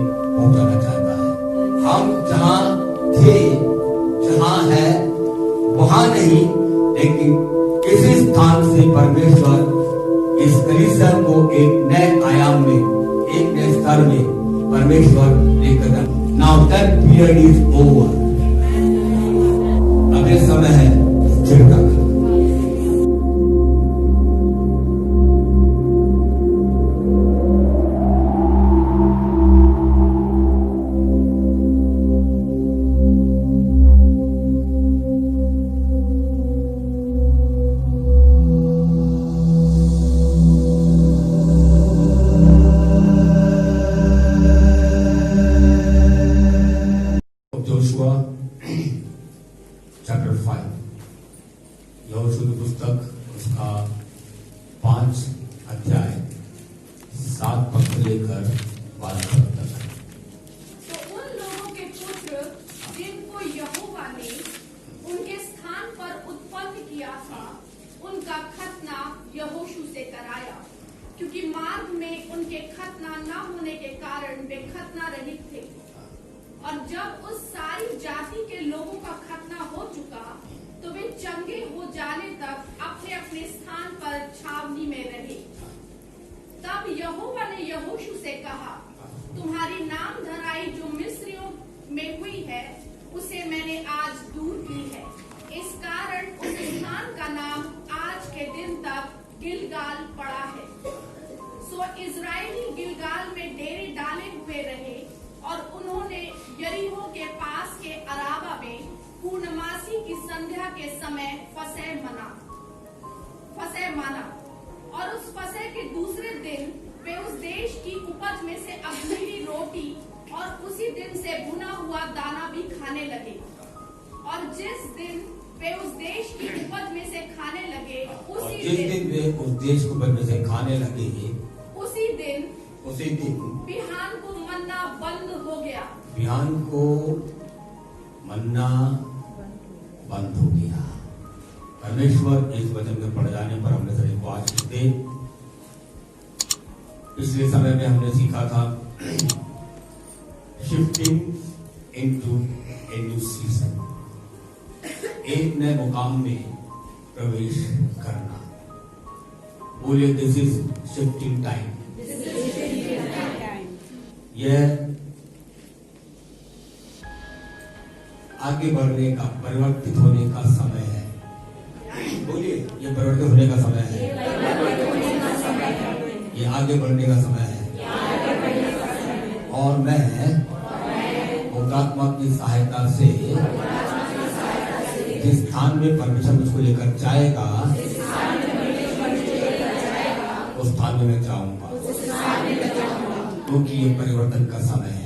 पहुंचाना चाहता है। हम जहां थे, जहां है वहां नहीं, लेकिन किसी स्थान से परमेश्वर इस कलीसिया को एक नए आयाम में, एक नए स्तर में परमेश्वर लेकर जाए। Now that period is over. अब ये समय है स्थिरता का। चैप्टर 5 यहोशू की पुस्तक, उसका 5 अध्याय 7 पद से लेकर 12 पद तक। तो उन लोगों के पुत्र जिनको यहोवा ने उनके स्थान पर उत्पन्न किया था, उनका खतना यहोशू से कराया, क्योंकि मार्ग में उनके खतना न होने के कारण वे खतना रहित थे। और जब उस सारी जाति के लोगों का खतना हो चुका, तो वे चंगे हो जाने तक अपने अपने स्थान पर छावनी में रहे। तब यहोवा ने यहोशू से कहा, तुम्हारी नाम धराई जो मिस्रियों में हुई है, उसे मैंने आज दूर की है। इस कारण उस स्थान का नाम आज के दिन तक गिलगाल पड़ा है। सो इजरायली गिलगाल में डेरे डाले हुए रहे, और उन्होंने यरीहो के पास के अराबा में पूर्णमासी की संध्या के समय फसह माना। और उस फसह के दूसरे दिन वे उस देश की उपज में से अख़मीरी रोटी और उसी दिन से भुना हुआ दाना भी खाने लगे। और जिस दिन वे उस देश की उपज में से खाने लगे, उसी दिन वे उस देश की उपज में से खाने लगे, उसी दिन बिहान को मन्ना बंद हो गया। बिहान को मन्ना बंद हो गया। परमेश्वर इस वचन के पढ़ जाने पर हमने सभी को आशीष दे। पिछले समय में हमने सीखा था शिफ्टिंग इनटू ए न्यू सीजन, एक नए मुकाम में प्रवेश करना। बोलिए, दिस इज शिफ्टिंग टाइम। यह आगे बढ़ने का, परिवर्तित होने का समय है। बोलिए, ये परिवर्तित होने का समय है, ये आगे बढ़ने का समय है। और मैं पवित्रात्मा की सहायता से जिस स्थान में परमेश्वर मुझको लेकर जाएगा, उस स्थान में मैं जाऊंगा, क्योंकि ये परिवर्तन का समय है।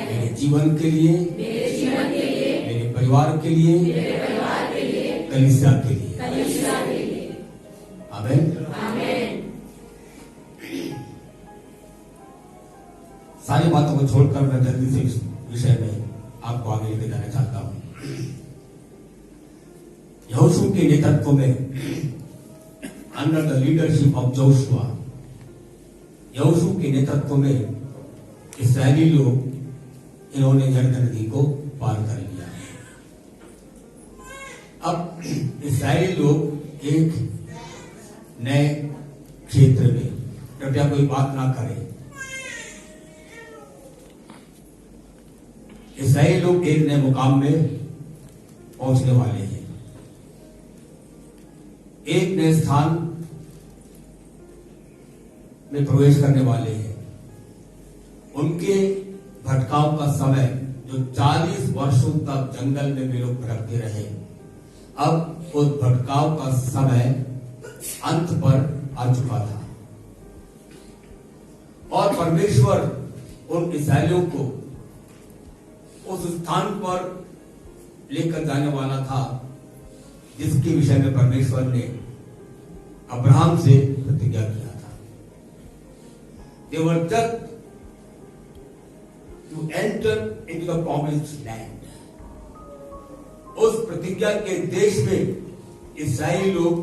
मेरे जीवन के लिए, मेरे परिवार के लिए, कलीसिया के लिए। आमीन। सारी बातों को छोड़कर मैं जल्दी से इस विषय में आपको आगे लेकर जाना चाहता हूं। यहोशू के नेतृत्व में, under the leadership of Joshua, यहोशू के नेतृत्व में इस्राएली लोग, इन्होंने यरदन नदी को पार कर लिया। अब इस्राएली लोग एक नए क्षेत्र में, कृपया कोई बात ना करे, इस्राएली लोग एक नए मुकाम में पहुंचने वाले हैं, एक नए स्थान में प्रवेश करने वाले हैं। उनके भटकाव का समय, जो 40 वर्षों तक जंगल में वे लोग भटकते रहे, अब उस भटकाव का समय अंत पर आ चुका था। और परमेश्वर उन इस्राएलियों को उस स्थान पर लेकर जाने वाला था जिसके विषय में परमेश्वर ने अब्राहम से प्रतिज्ञा किया था। They were just to enter into the promised land. उस प्रतिज्ञा के देश में इस्राएली लोग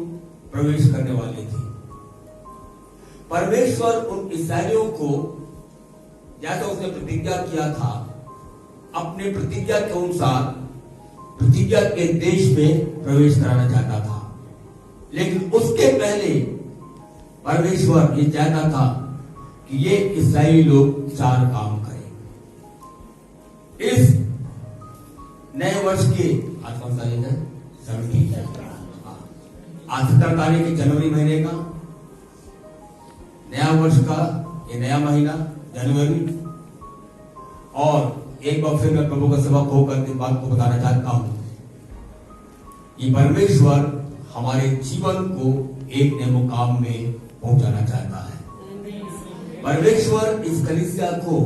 प्रवेश करने वाले थे। परमेश्वर उन इस्राएलियों को जैसा उसने प्रतिज्ञा किया था, अपने प्रतिज्ञा के अनुसार प्रतिज्ञा के देश में प्रवेश कराना चाहता था। लेकिन उसके पहले परमेश्वर ये चाहता था कि ये इस्राएली लोग 4 काम करें। इस नए वर्ष के आज कौन सा दिन है? 17 तारीख के जनवरी महीने का नया वर्ष का ये नया महीना जनवरी। और एक बार फिर मैं प्रभु का सेवक होकर इस बात को बताना चाहता हूं कि परमेश्वर हमारे जीवन को एक नए मुकाम में पहुंचाना चाहता है। परमेश्वर इस कलीसिया को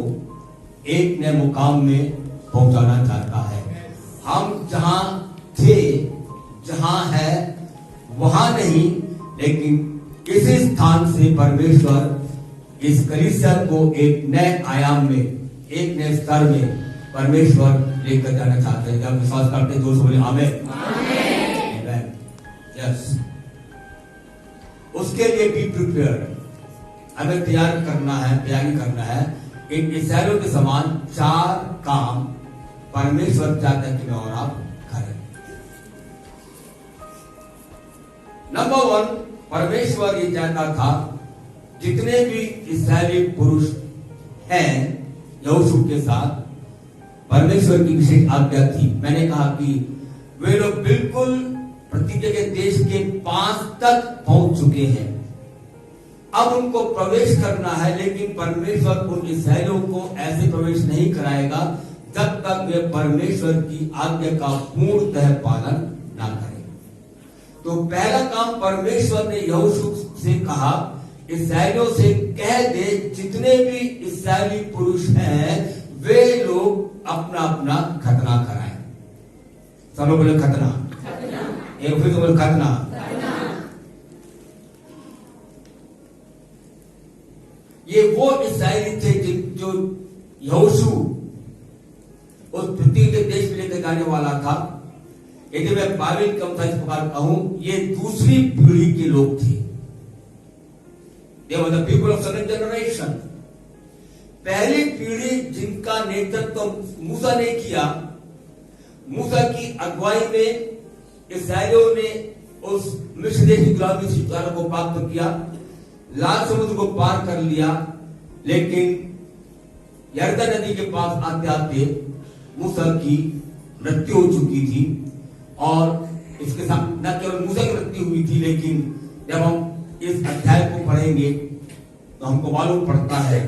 एक नए मुकाम में पहुंचाना चाहता है। हम जहां थे, जहां है वहां नहीं, लेकिन किसी स्थान से परमेश्वर इस कलीसिया को एक नए आयाम में, एक नए स्तर में परमेश्वर लेकर जाना चाहते हैं। जब विश्वास करते हैं, जोर से बोले आमीन। यस, उसके लिए बी प्रिपेयर्ड, हमें तैयारी करना है। इन इस्राएलियों के समान 4 काम परमेश्वर चाहता है कि मैं और आप करें। नंबर 1, परमेश्वर ये चाहता था जितने भी इस्राएली पुरुष हैं यहोशू के साथ, परमेश्वर की विशेष आज्ञा थी। मैंने कहा कि वे लोग बिल्कुल प्रतिज्ञा के देश के पास तक पहुंच चुके हैं। अब उनको प्रवेश करना है, लेकिन परमेश्वर उन इस्राएलियों को ऐसे प्रवेश नहीं कराएगा जब तक वे परमेश्वर की आज्ञा का पूर्णतः पालन ना करें। तो पहला काम परमेश्वर ने यहोशू से कहा, इस्राएलियों से कह दे जितने भी इस्राएली पुरुष हैं वे लोग अपना अपना खतना कराएं। सब लोग बोले खतना, एक फिर बोले खतना। ये वो इस्राएली थे जो यहोशू उस पृथ्वी के देश में लेकर जाने वाला था। यदि मैं बाइबल का इस प्रकार कहूं, ये दूसरी पीढ़ी के लोग थे। They were the people of second generation. पहली पीढ़ी जिनका नेतृत्व मूसा ने किया, मूसा की अगुवाई में इस्राएलियों ने उस मिस्र देश की गुलामी से छुटकारा को प्राप्त किया, लाल समुद्र को पार कर लिया। लेकिन यरदन नदी के पास आते आते मूसा की मृत्यु हो चुकी थी। और इसके साथ न केवल मूसा की मृत्यु हुई थी, लेकिन जब हम इस अध्याय को पढ़ेंगे तो हमको मालूम पड़ता है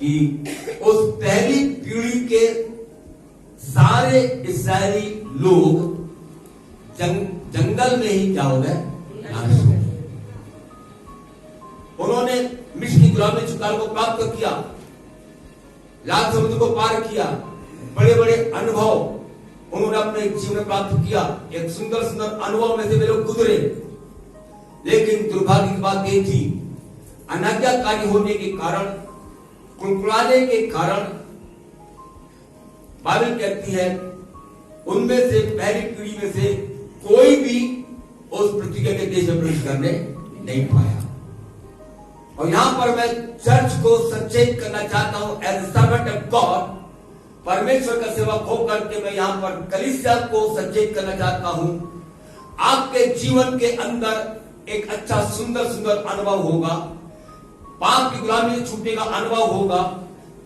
कि उस पहली पीढ़ी के सारे इस्राएली लोग जंगल में ही क्या हो गए, नाश हो गए। उन्होंने मिस्र की गुलामी छुटकारा को प्राप्त किया, लाल समुद्र को पार किया, बड़े बड़े अनुभव उन्होंने अपने जीवन में प्राप्त किया। एक सुंदर सुंदर अनुभव में से वे लोग गुजरे। लेकिन दुर्भाग्य की बात यह थी, अनाज्ञाकारी होने के कारण, कुड़कुड़ाने के कारण, बाइबल कहती है उनमें से पहली पीढ़ी में से कोई भी उस पृथ्वी के देश में प्रवेश करने नहीं पाया। और यहां पर मैं चर्च को सचेत करना चाहता हूं, as a servant of God, परमेश्वर का सेवक होकर के मैं यहां पर कलीसिया को सचेत करना चाहता हूं। आपके जीवन के अंदर एक अच्छा सुंदर सुंदर अनुभव होगा, पाप की गुलामी से छूटने का अनुभव होगा,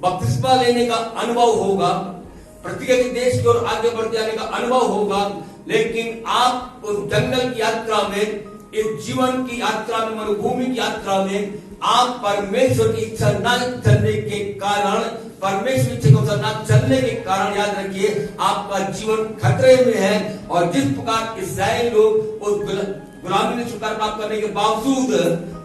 बपतिस्मा लेने का अनुभव होगा, प्रतिज्ञा के देश की ओर आगे बढ़ते जाने का अनुभव होगा। लेकिन आप उस जंगल की यात्रा में, इस जीवन की यात्रा में, मरुभूमि की यात्रा में आप परमेश्वर की इच्छा न चलने के कारण, परमेश्वर की इच्छा के अनुसार न चलने के कारण, याद रखिए आपका जीवन खतरे में है। और जिस प्रकार इस्राएल लोग उस गुलामी में छुटकारा प्राप्त करने के बावजूद,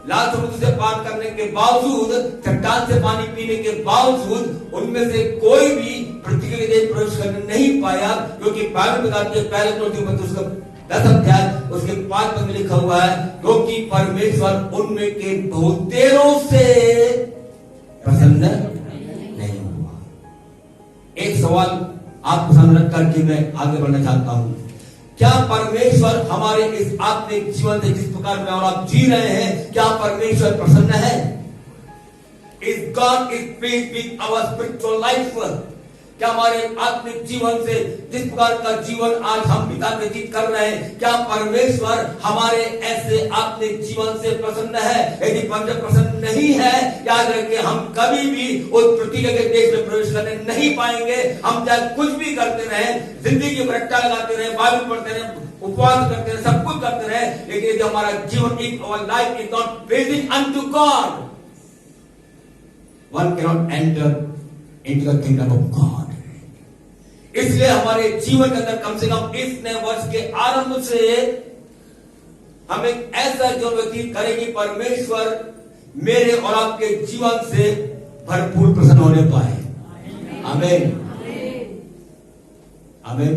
लाल समुद्र से पार करने के बावजूद, चट्टान से पानी पीने के बावजूद, उनमें से कोई भी पृथ्वी के देश प्रवेश करने नहीं पाया। क्योंकि बाइबल बताती है, पहले उसका 10 अध्याय उसके 5 पद में लिखा हुआ है, क्योंकि परमेश्वर उनमें के बहुतेरों से प्रसन्न नहीं हुआ। एक सवाल आपको सामने रख करके मैं आगे बढ़ना चाहता हूं, क्या परमेश्वर हमारे इस आत्मिक जीवन से जिस प्रकार में और आप जी रहे हैं, क्या परमेश्वर प्रसन्न है? Is God is pleased with our spiritual life? क्या हमारे आत्मिक जीवन से जिस प्रकार का जीवन आज हम पिता व्यतीत कर रहे हैं, क्या परमेश्वर हमारे ऐसे आत्मिक जीवन से प्रसन्न है? यदि परमेश्वर प्रसन्न नहीं है, याद रखिए हम कभी भी उस प्रतिज्ञा के देश में प्रवेश करने नहीं पाएंगे। हम चाहे कुछ भी करते रहे, जिंदगी में रट्टा लगाते रहे, बाइबल पढ़ते रहे, उपवास करते रहे, सब कुछ करते रहे, लेकिन यदि हमारा जीवन if our life is not pleasing unto God, one can not enter into the kingdom of God. इसलिए हमारे जीवन के अंदर कम से कम इस नए वर्ष के आरंभ से हम एक ऐसा जीवन व्यतीत करें कि परमेश्वर मेरे और आपके जीवन से भरपूर प्रसन्न होने पाए। आमीन, आमीन,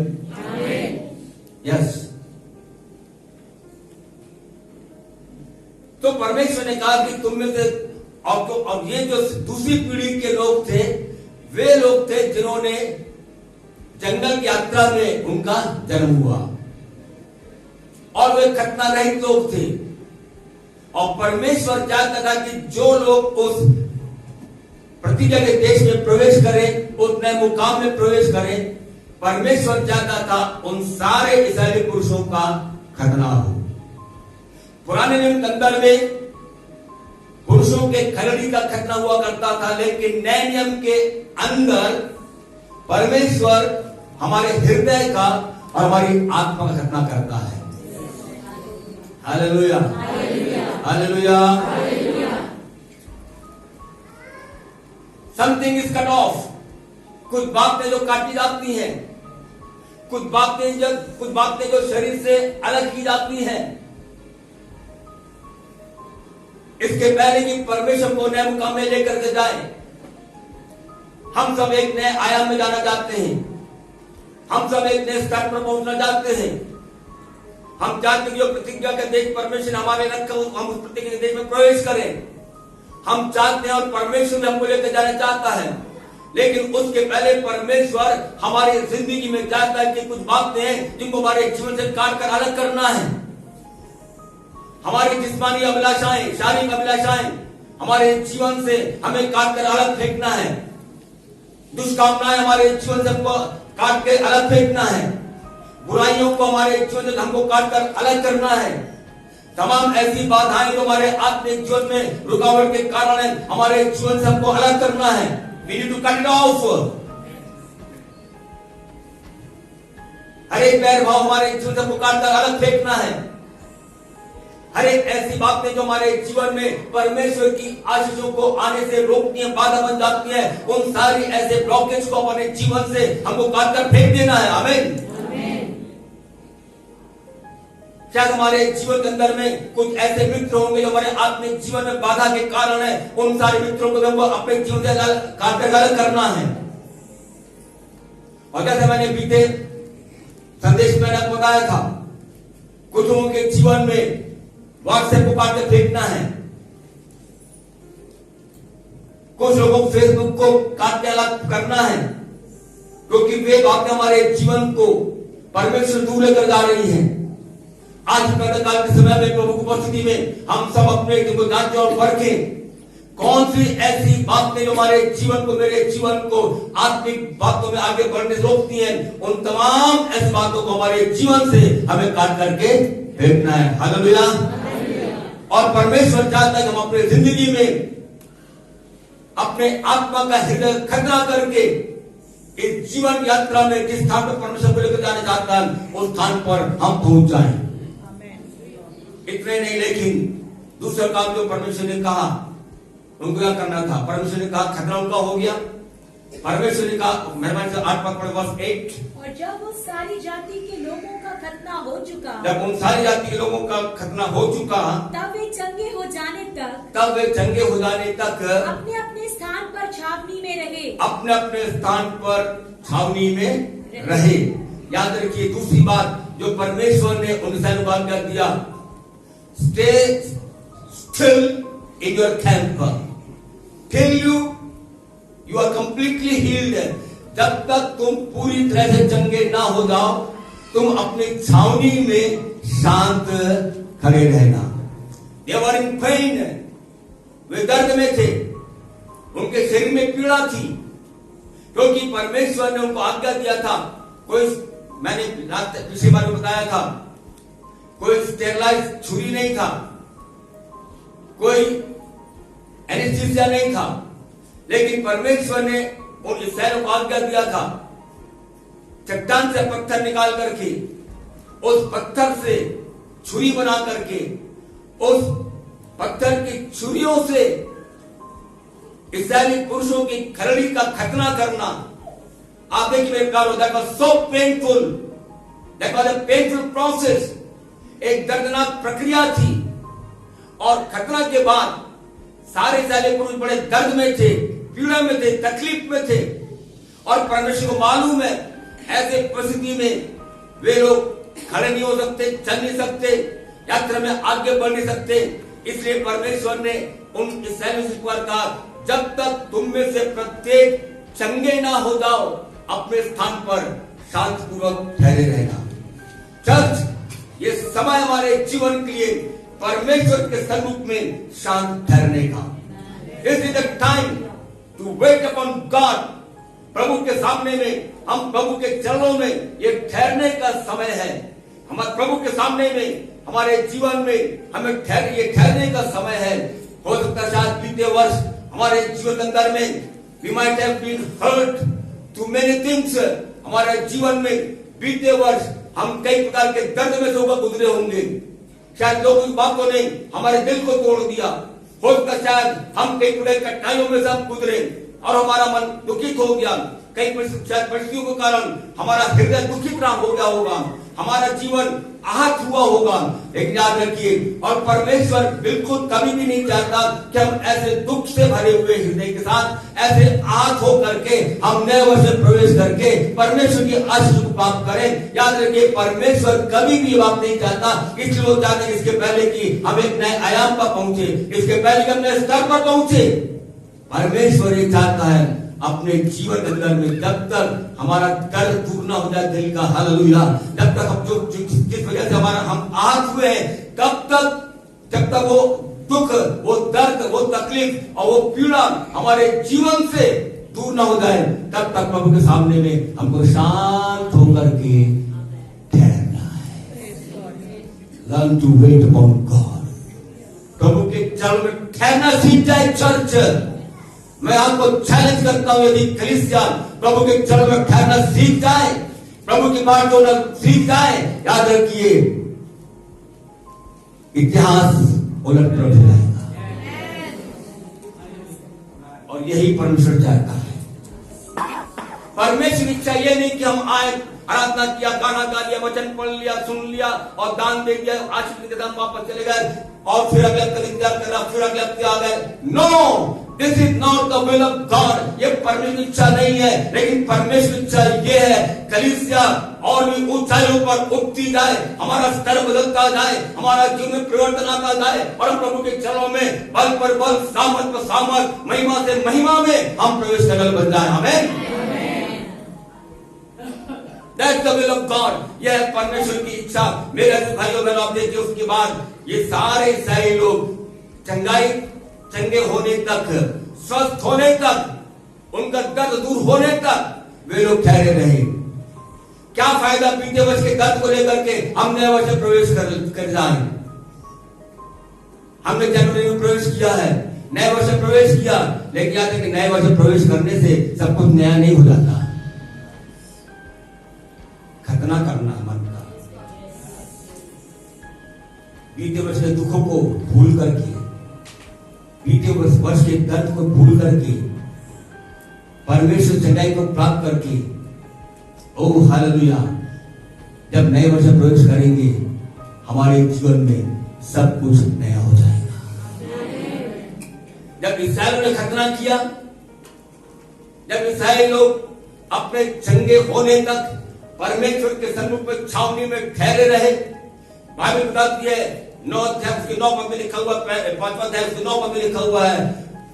यस। तो परमेश्वर ने कहा कि तुम में से और ये जो दूसरी पीढ़ी के लोग थे, वे लोग थे जिन्होंने जंगल की यात्रा में उनका जन्म हुआ और वे खतना रहित लोग थे। और परमेश्वर चाहता था कि जो लोग उस प्रतिज्ञा के देश में प्रवेश करें, उस नए मुकाम में प्रवेश करें, परमेश्वर चाहता था उन सारे इस्राएली पुरुषों का खतना हो। पुराने नियम के अंदर में पुरुषों के खलड़ी का खतना हुआ करता था, लेकिन नए नियम के अंदर परमेश्वर हमारे हृदय का और हमारी आत्मा का खतना करता है। Hallelujah, hallelujah. Something is cut off. कुछ बातें जो काटी जाती हैं, कुछ बातें जो शरीर से अलग की जाती हैं। इसके पहले कि परमेश्वर को नए मुकाम में लेकर के जाए, हम सब एक नए आयाम में जाना चाहते हैं, हम सब एक नए स्तर पर पहुंचना चाहते हैं। हम चाहते हैं जो प्रतिज्ञा का देश परमेश्वर हमारे रखा, हम उस प्रतिज्ञा के देश में प्रवेश करें। हम चाहते हैं और परमेश्वर हमको लेकर जाना चाहता है, लेकिन उसके पहले परमेश्वर हमारी जिंदगी में चाहता है कि कुछ बातें हैं जिनको हमारे जीवन से काट कर अलग करना है। हमारी जिस्मानी अभिलाषाएं, शारीरिक अभिलाषाएं हमारे जीवन से हमें काट कर अलग फेंकना है। दुष्कामनाएं हमारे जीवन से हमको काट के अलग फेंकना है। बुराइयों को हमारे जीवन से हमको काट कर अलग करना है। तमाम ऐसी बाधाएं जो हमारे आत्मिक जीवन में रुकावट के कारण है, हमारे जीवन से हमको अलग करना है। We need to cut it off। हर एक बैर भाव हमारे जीवन से हमको काट कर अलग फेंकना है। हर एक ऐसी बातें जो हमारे जीवन में परमेश्वर की आशीषों को आने से रोकती है, बाधा बन जाती है, उन सारी ऐसे ब्लॉकेज को अपने जीवन से हमको काट कर फेंक देना है। आमीन। शायद हमारे जीवन के अंदर में कुछ ऐसे मित्र होंगे जो हमारे आत्मिक जीवन में बाधा के कारण है। उन सारे मित्रों को हमको अपने जीवन से काट कर अलग करना है। और जैसे मैंने बीते संदेश में मैंने बताया था, कुछ लोगों के जीवन में व्हाट्सएप को काट कर फेंकना है, कुछ लोगों को फेसबुक को काट के अलग करना है, क्योंकि वे बातें हमारे जीवन को परमेश्वर दूर लेकर जा रही हैं। आज काल के समय में प्रभु की उपस्थिति में हम सब अपने को जांचें और परखें, कौन सी ऐसी बातें जो हमारे जीवन को, मेरे जीवन को आत्मिक बातों में आगे बढ़ने से रोकती हैं। उन तमाम ऐसी बातों को हमारे जीवन से हमें काट करके फेंकना है। हालेलुया। और परमेश्वर चाहता है कि हम अपने जिंदगी में अपने आत्मा का हृदय खतना करके इस जीवन यात्रा में जिस स्थान पर परमेश्वर को लेकर जाना चाहता है, उस स्थान पर हम पहुंच जाएं। इतने नहीं, लेकिन दूसरा काम जो परमेश्वर ने कहा उनको क्या करना था। परमेश्वर ने कहा खतना उनका हो गया। परमेश्वर ने कहा, मेहरबानी से 8 पद पढ़ो, वर्स 8। और जब उस सारी जाति के लोगों का खतना हो चुका, जब उन सारी जाति के लोगों का खतना हो चुका, तब वे चंगे हो जाने तक अपने अपने स्थान पर छावनी में रहे। अपने अपने स्थान पर छावनी में रहे। याद रखिए दूसरी बात जो परमेश्वर ने उन इस्राएलियों को आज्ञा दिया, stay still in your camp till you are completely healed. जब तक तुम पूरी तरह से चंगे ना हो जाओ, तुम अपनी छावनी में शांत खड़े रहना। They were in pain, वे दर्द में थे, उनके शरीर में पीड़ा थी, क्योंकि परमेश्वर ने उनको आज्ञा दिया था। कोई, मैंने पिछली बार में बताया था, कोई स्टेरलाइज छुरी नहीं था, कोई एनेस्थीसिया नहीं था, लेकिन परमेश्वर ने उन इस्राएलियों को आज्ञा दिया था, चट्टान से पत्थर निकाल करके उस पत्थर से छुरी बना करके उस पत्थर की छुरियों से इस्राएली पुरुषों की खरड़ी का खतना करना। आप देखिए मेरे प्यारो, that was so painful, that was a painful process, एक दर्दनाक प्रक्रिया थी। और खतना के बाद सारे इस्राएली पुरुष बड़े दर्द में थे, पीड़ा में थे, तकलीफ में थे, और परमेश्वर को मालूम है ऐसे परिस्थिति में वे लोग खड़े नहीं हो सकते, चल नहीं सकते, यात्रा में आगे बढ़ नहीं सकते। इसलिए परमेश्वर ने उन इस्राएलियों से कहा, जब तक तुम में से प्रत्येक चंगे ना हो जाओ, अपने स्थान पर शांतिपूर्वक ठहरे रहना। चर्च, ये समय हमारे जीवन के लिए परमेश्वर के सन्मुख में शांत ठहरने का। This is the time to wait upon God. प्रभु के सामने में, हम प्रभु के चरणों में ये ठहरने का समय है। हमारे प्रभु के सामने में, हमारे जीवन में हमें ठहरने का समय है। हो सकता है शायद बीते वर्ष हमारे जीवन के अंदर में we might have been hurt to many things। हमारे जीवन में बीते वर्ष हम कई प्रकार के दर्द में से होकर गुजरे होंगे। शायद लोगों की बातों ने हमारे दिल को तोड़ दिया। हो सकता शायद हम कई प्रकार की कठिनाइयों में से गुजरे और हमारा मन दुखित हो गया। कई परिस्थितियों के कारण हमारा हृदय दुखित हो गया होगा, हमारा जीवन आहत हुआ होगा। लेकिन याद रखिए, और परमेश्वर बिल्कुल कभी भी नहीं चाहता कि हम ऐसे दुख से भरे हुए हृदय के साथ, ऐसे आहत हो करके हम नए वर्ष में प्रवेश करके परमेश्वर की आशीष को प्राप्त करें। याद रखिए, परमेश्वर कभी भी ये बात नहीं चाहता। इसलिए वो चाहते हैं इसके पहले कि हम एक नए आयाम पर पहुंचे, इसके पहले कि हम नए स्तर पर पहुंचे। परमेश्वर ये चाहता है अपने जीवन के अंदर में, जब तक हमारा दर्द दूर ना हो जाए दिल का, हालेलुया, जब तक हम जिस वजह से हम आहत हुए हैं, जब तक वो दुख, वो दर्द, वो तकलीफ और वो पीड़ा हमारे जीवन से दूर ना हो जाए, तब तक प्रभु के सामने में हमको शांत होकर के ठहरना है। Learn to wait upon God. प्रभु के चरणों में ठहरना सीख जाए चर्च। मैं आपको चैलेंज करता हूं, यदि कलीसिया प्रभु के चरणों में ठहरना सीख जाए, प्रभु की बात को सीख जाए, याद रखिए इतिहास उलट पलट जाएगा। और यही परमेश्वर चाहता है। परमेश्वर इच्छा ये नहीं कि हम आए, आराधना किया, गाना गा लिया, वचन पढ़ लिया, सुन लिया और दान दे दिया, आशीष के दाम वापस चले गए और फिर अगले हफ्ते इंतजार करना, फिर अगले हफ्ते आ गए। No, this is not the will of God. ये परमेश्वर की इच्छा नहीं है, लेकिन परमेश्वर की इच्छा ये है कलीसिया और भी ऊंचाइयों पर उठती जाए, हमारा स्तर बदलता जाए, हमारा जीवन में परिवर्तन आता जाए और हम प्रभु के चरणों में बल पर बल, सामर्थ पर सामर्थ, महिमा से महिमा में हम प्रवेश करने बन जाए। हमें That's the will of God। यह है परमेश्वर की इच्छा। मेरे भाइयों बहनों, आप देखिए, उसके बाद ये सारे ईसाई लोग चंगे होने तक, स्वस्थ होने तक, उनका दर्द दूर होने तक वे लोग ठहरे रहे। क्या फायदा बीते वर्ष के दर्द को लेकर के हम नए वर्ष में प्रवेश कर जाए। हमने जनवरी में प्रवेश किया है, नए वर्ष में प्रवेश किया, लेकिन याद है कि नए वर्ष में प्रवेश करने से सब कुछ नया नहीं हो जाता। खतना करना मन का, बीते वर्ष के दुखों को भूल करके, बीते वर्ष के दर्द को भूल करके, परमेश्वर चंगाई को प्राप्त करके, ओ हालेलुया, जब नए वर्ष में प्रवेश करेंगे हमारे जीवन में सब कुछ नया हो जाएगा। जब इस्राएल ने खतना किया, जब इस्राएल लोग अपने चंगे होने तक परमेश्वर के सन्मुख में छावनी में ठहरे रहे, बाइबल बताती है 9 अध्याय 9 पद में लिखा हुआ, 5वां अध्याय 9 पद में लिखा हुआ है,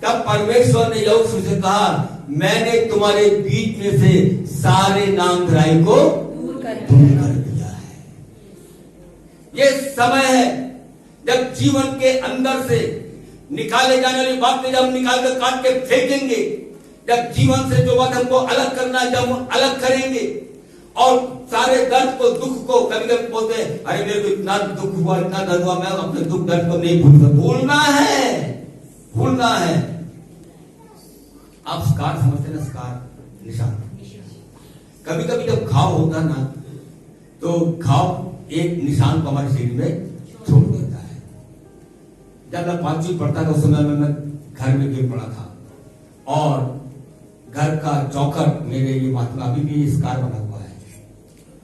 तब परमेश्वर ने यहोशू से कहा, मैंने तुम्हारे बीच में से सारे नामधराई को दूर कर दिया है। ये समय है जब जीवन के अंदर से निकाले जाने वाली बातें जब निकाल कर काट के फेंकेंगे, जब जीवन से जो बात हमको अलग करना है, जब हम अलग करेंगे और सारे दर्द को, दुख को, कभी कभी बोलते हैं अरे मेरे को इतना दुख हुआ, इतना दर्द हुआ, मैं अपने दुख दर्द को नहीं भूल सकता। भूलना है। आप स्कार समझते ना, स्कार निशान। कभी कभी जब घाव होता ना, तो घाव एक निशान को हमारे शरीर में छोड़ देता है। जब मैं 5वीं पढ़ता था उस समय में मैं घर में गिर पड़ा था और घर का चौखट मेरे ये माथे अभी भी स्कार बना हुआ है,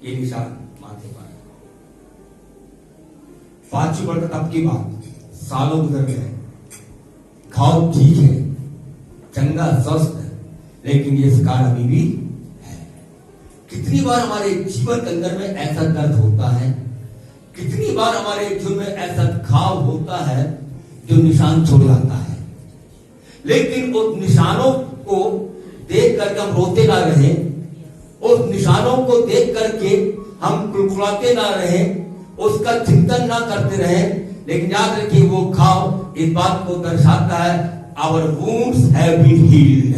ये निशान माथे पर। 5वीं पढ़ता तब की बात, सालों गुजर गए, घाव ठीक है, चंगा स्वस्थ है, लेकिन ये स्कार अभी भी है। कितनी बार हमारे जीवन के अंदर में ऐसा दर्द होता है, कितनी बार हमारे जीवन में ऐसा घाव होता है जो निशान छोड़ जाता है, लेकिन उस निशानों को देख करके हम रोते ना रहे, उस निशानों को देख करके हम कुलकुलाते ना रहे, उसका चिंतन ना करते रहे, लेकिन याद रखिए वो घाव इस बात को दर्शाता है, our wounds have been healed.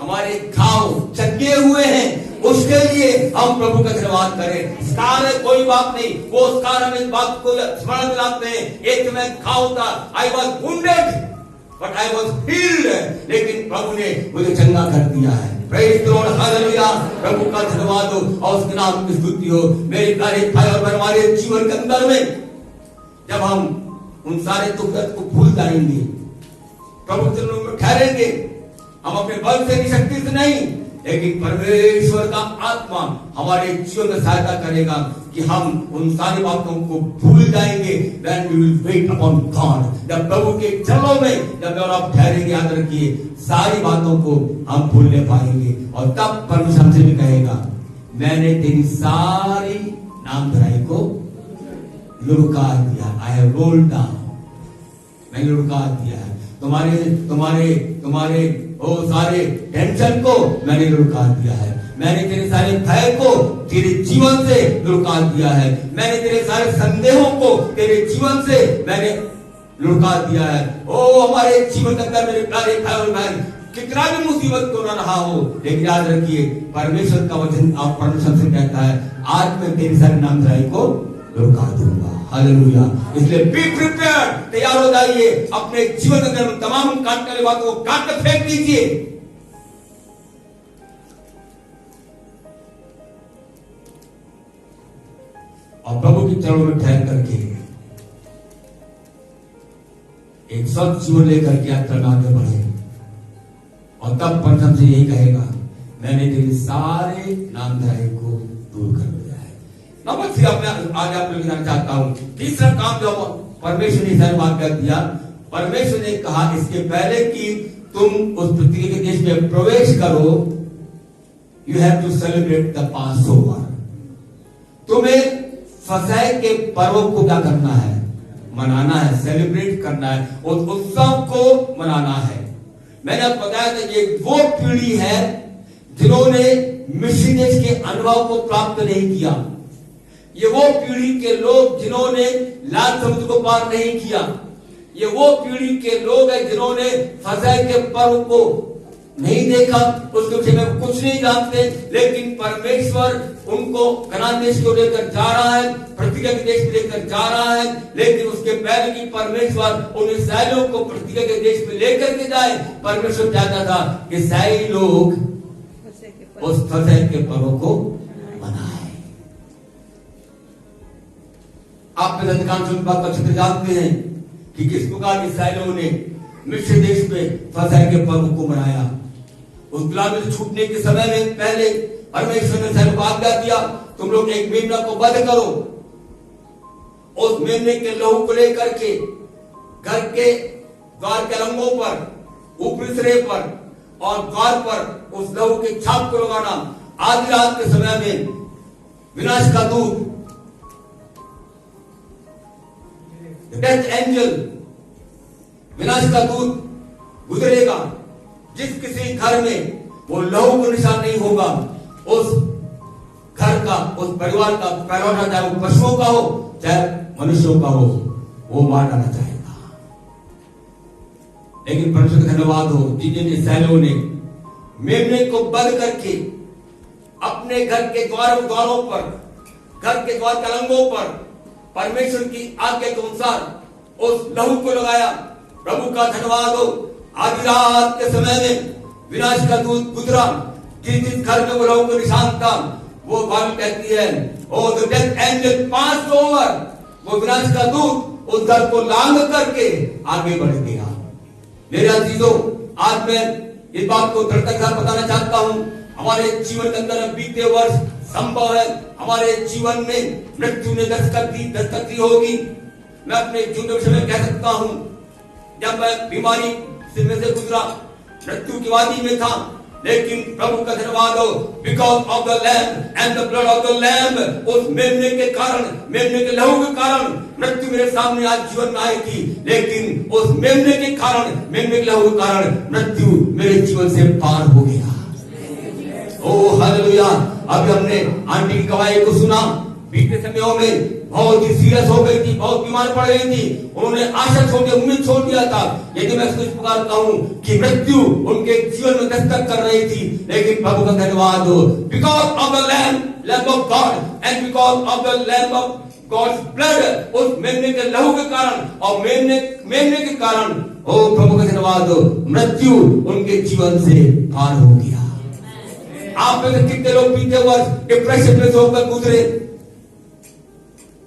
हमारे घाव चंगे हुए हैं, उसके लिए हम प्रभु का धन्यवाद करें। स्कार है कोई बात नहीं, वो स्कार हमें इस बात को स्मरण दिलाते हैं, एक समय घाव था, I was wounded but I was healed, लेकिन प्रभु ने मुझे चंगा कर दिया है। Praise the Lord, hallelujah. प्रभु का धन्यवाद हो और उसके नाम की स्तुति हो। मेरे प्यारे भाई और हमारे जीवन के अंदर में जब हम उन सारे दुख दर्द को भूल जाएंगे, प्रभु के चरणों में ठहरेंगे, हम अपने बल से नहीं, शक्ति से नहीं, लेकिन परमेश्वर का आत्मा हमारे जीवन में सहायता करेगा कि हम उन सारी बातों को भूल जाएंगे। Then we will wait upon God। जब प्रभु के चरणों में जब और आप ठहरेंगे, याद रखिए सारी बातों को हम भूलने पाएंगे, और तब परमेश्वर हमसे भी कहेगा, मैंने तेरी सारी नामधराई को लुढ़का दिया। I have rolled down, मैंने लुढ़का दिया है। तुम्हारे वो सारे टेंशन को मैंने लुढ़का दिया है। मैंने तेरे सारे भय को तेरे जीवन से लुढ़का दिया है। मैंने तेरे सारे संदेहों को तेरे जीवन से मैंने लुढ़का दिया है। ओ हमारे जीवन के अंदर मेरे प्यारे भाई और बहन, कितना भी मुसीबत क्यों ना रहा हो, लेकिन याद रखिए परमेश्वर का वचन आप परमेश्वर से कहता है, आज मैं तेरी सारी नामधराई को लुढ़का दूंगा। हालेलुया। इसलिए बी प्रिपेयर्ड, तैयार हो जाइए। अपने जीवन के अंदर तमाम काटने वाली बातों को काट कर फेंक दीजिए। और प्रभु की चरणों में ठहर करके एक स्वस्थ जीवन लेकर के यात्रा में आगे बढ़े, और तब परम से यही कहेगा, मैंने तेरी सारे नामधराई को दूर कर दिया है। नंबर 3 आज आप लोग जानना चाहता हूं, तीसरा काम जो परमेश्वर ने सारी बात कर दिया। परमेश्वर ने कहा इसके पहले कि तुम उस पृथ्वी के देश में प्रवेश करो, you have to celebrate the Passover. तुम्हें फसह के पर्व को क्या करना है? मनाना है, सेलिब्रेट करना है, उस उत्सव को मनाना है। मैंने आपको बताया था ये वो पीढ़ी है जिन्होंने मिस्र देश के अनुभव को प्राप्त नहीं किया। ये वो पीढ़ी के लोग जिन्होंने लाल समुद्र को पार नहीं किया। ये वो पीढ़ी के लोग हैं जिन्होंने फसह के पर्व को नहीं देखा, उसके विषय में कुछ नहीं जानते, लेकिन परमेश्वर उनको कनान देश को लेकर जा रहा है, प्रतिज्ञा के देश में लेकर जा रहा है। लेकिन उसके पहले की परमेश्वर उन इस्राएलियों को प्रतिज्ञा के देश में लेकर के जाए। परमेश्वर चाहता था कि इस्राएली लोग उस फसह के पर्व को मनाए। आप अधिकांश बात अच्छी तरह जानते हैं कि किस प्रकार इस्राएलियों ने मिस्र देश में फसह के पर्व को मनाया। उस गुलामी से छूटने के समय में पहले परमेश्वर ने इस्राएल को आज्ञा दिया, तुम लोग एक मेमना को वध करो। उस मेमने के लहू को लेकर के घर के द्वार के रंगों पर, ऊपरी सिरे पर और द्वार पर उस लहू के छाप को लगाना। आधी रात के समय में विनाश का दूत, डेथ एंजल, विनाश का दूत गुजरेगा। जिस किसी घर में वो लहू का निशान नहीं होगा, उस घर का, उस परिवार का पैरोना, चाहे वो पशुओं का हो चाहे मनुष्यों का हो, वो मार डाला जाएगा। लेकिन परमेश्वर का धन्यवाद हो जिन सैलों ने मेमने को बंद करके अपने घर के द्वारों पर, घर के द्वार कलंगों पर परमेश्वर की आज्ञा के अनुसार उस लहू को लगाया। प्रभु का धन्यवाद हो। आधी रात के समय में विनाश का दूत गुजरा, जिस घर में वो लहू को निशान था, वो बाइबल कहती है O the death angel passed over, वो विनाश का दूत उस घर को लांघ करके आगे बढ़ गया। मेरे अजीजों, आज मैं इस बात को दृढ़ता के साथ बताना चाहता हूं, हमारे जीवन के अंदर बीते वर्ष संभव है हमारे जीवन में मृत्यु ने दस्तक दी होगी। मैं अपने जीवन के विषय में कह सकता हूं, जब मैं बीमारी से गुजरा, मृत्यु की वादी में था, लेकिन प्रभु का धन्यवाद हो, because of the lamb and the blood of the lamb, उस मेमने के कारण, मेमने के लहू के कारण मृत्यु मेरे सामने आज जीवन में आई थी, लेकिन उस मेमने के कारण, मेमने के लहू के कारण मृत्यु मेरे जीवन से पार हो गया। ओ हालेलुया। अभी हमने आंटी की गवाही को सुना, बीते समयों में बहुत ही सीरियस हो गई थी, बहुत बीमार पड़ गई थी, उन्होंने आशा छोड़ दी, उम्मीद छोड़ दिया था। यदि मैं सोच पुकारता हूं कि मृत्यु उनके जीवन में दस्तक कर रही थी, लेकिन प्रभु का धन्यवाद हो, because of the lamb of God and because of the lamb of God's blood, उस मेमने के लहू के कारण और मेमने के कारण, ओ प्रभु का धन्यवाद हो, मृत्यु उनके जीवन से पार हो गया। आप में से कितने लोग बीते वर्ष डिप्रेशन में होकर गुजरे,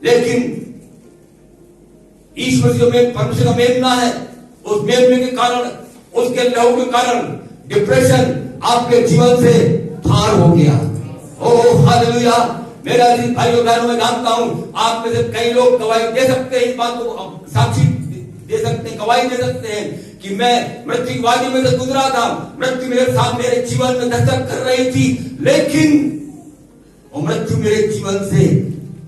लेकिन ईश्वर जो परमेश्वर का मेमना है, उस मेमने के कारण, उसके लहू के कारण डिप्रेशन आपके जीवन से पार हो गया। Oh hallelujah. मेरा अजीज भाइयों बहनों, मैं जानता हूं आप में से कई लोग गवाही दे सकते हैं, इस बात को साक्षी दे सकते हैं, गवाही दे सकते हैं कि मैं मृत्यु की वादी में से गुजरा था, मृत्यु मेरे साथ मेरे जीवन में दस्तक कर रही थी, लेकिन वो मृत्यु मेरे जीवन से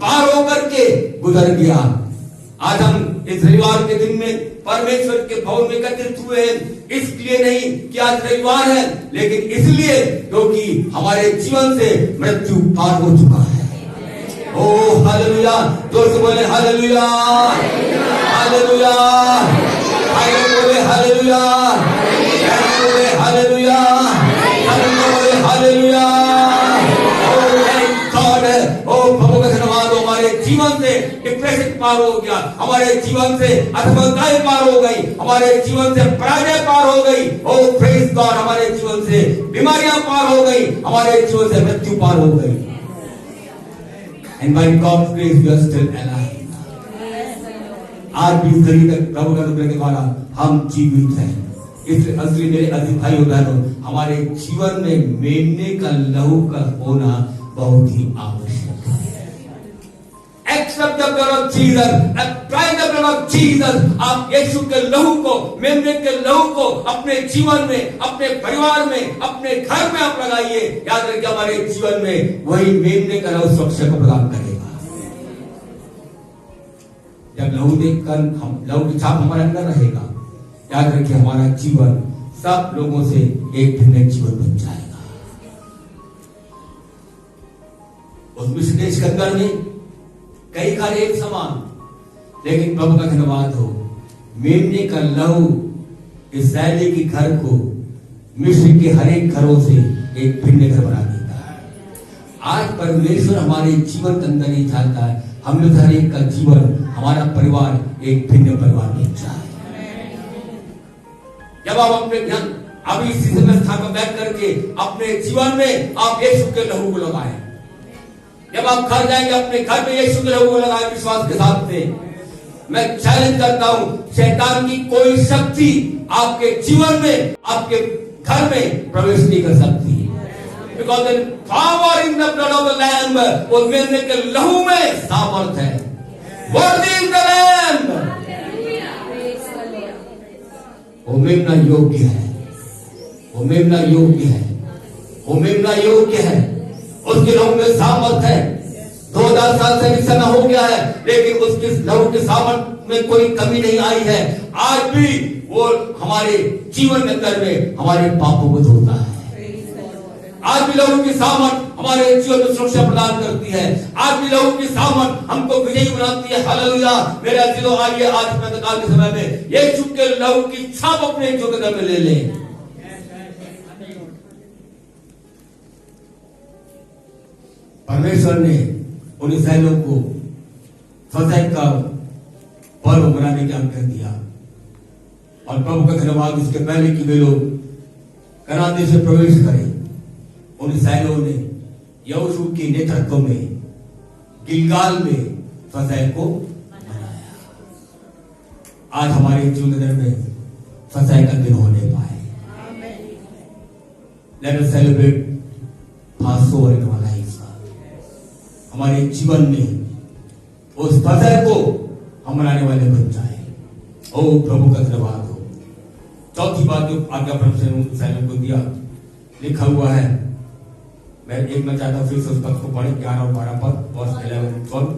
पार होकर के गुजर गया। आज हम इस रविवार के दिन में परमेश्वर के भवन में एकत्रित हुए हैं, इसलिए नहीं कि आज रविवार है, लेकिन इसलिए क्योंकि हमारे जीवन से मृत्यु पार हो चुका है। ओ हालेलुया। जोर से बोले हालेलुया, हालेलुया, बोले हालेलुया, बोले हालेलुया, बोले हालेलुया। प्रभु का धन्यवाद हो, हमारे जीवन से डिप्रेशन पार हो गया, हमारे जीवन से असफलताएं पार हो गई, हमारे जीवन से पराजय पार हो गई। ओ प्रेज गॉड, हमारे जीवन से बीमारियां पार हो गई, हमारे जीवन से मृत्यु पार हो गई। And by God's grace we are still alive. आज भी घड़ी तक प्रभु का अनुग्रह के द्वारा हम जीवित हैं। इसलिए असली मेरे अजीज भाइयों बहनों, हमारे जीवन में मेमने का लहू का होना बहुत ही आवश्यक है। Accept the blood of Jesus, apply the blood of Jesus। आप यीशु के लहू को, मेमने के लहू को अपने जीवन में, अपने परिवार में, अपने घर में आप लगाइए। याद रखिए, हमारे जीवन में वही मेमने का लहू सुरक्षा को प्रदान करेगा। जब लहू देखकर हम, लहू की छाप हमारे अंदर रहेगा, याद रखिए हमारा जीवन सब लोगों से एक भिन्न जीवन बन जाएगा। उस मिस्र देश के अंदर में कई घर एक समान, लेकिन प्रभु का धन्यवाद हो, मेमने का लहू इस्राएली के घर को मिस्र के हर एक घरों से एक भिन्न घर बना देता है। आज परमेश्वर हमारे जीवन के अंदर ही चाहता है, हम लोग हर एक का जीवन, हमारा परिवार एक भिन्न परिवार बन जाए। जब आप अपने ध्यान अभी इसी स्थान पर बैठ करके अपने जीवन में आप यीशु के लहू को लगाएं। जब आप घर जाएंगे, अपने घर में यीशु के लहू को लगाएं विश्वास के साथ में। मैं चैलेंज करता हूं, शैतान की कोई शक्ति आपके जीवन में, आपके घर में प्रवेश नहीं कर सकती, because the power in the blood of the lamb, वो मेमने के लहू में सामर्थ है। वर्दी इज द लैम्ब, वो मेमना योग्य है, वो मेमना योग्य है, वो मेमना योग्य है, उसके लहू में सामर्थ है। 2000 साल से भी समय हो गया है, लेकिन उसके लहू के सामर्थ में कोई कमी नहीं आई है। आज भी वो हमारे जीवन के अंदर में हमारे पापों को धोता है, आज आज भी लोगों की सामर्थ हमारे जीवन में सुरक्षा प्रदान करती है। आज भी लोगों की सामर्थ हमको विजयी बनाती है। हालेलुया। मेरा दिलो आइए आज प्रातःकाल के समय में यीशु के लहू की छाप अपने जोगदा में ले लें। परमेश्वर ने उन इस्राएलियों को फसह का पर्व मनाने का आज्ञा दिया और प्रभु का धन्यवाद इसके पहले कि वे लोग कनान देश में प्रवेश करें, उन इस्राएलियों ने यहोशू के नेतृत्व में गिलगाल में फसह को मनाया। आज हमारे जीवन में फसह का दिन होने पाए। Let us celebrate Passover in our life. हमारे जीवन में उस फसह को हम मनाने वाले बन जाए। ओ प्रभु का धन्यवाद हो। चौथी बात जो आज्ञा परमेश्वर को दिया लिखा हुआ है, मैं एक में चाहता हूं फिर से उस पद को पढ़े 11 और 12 पद, वर्ष 11 और 12।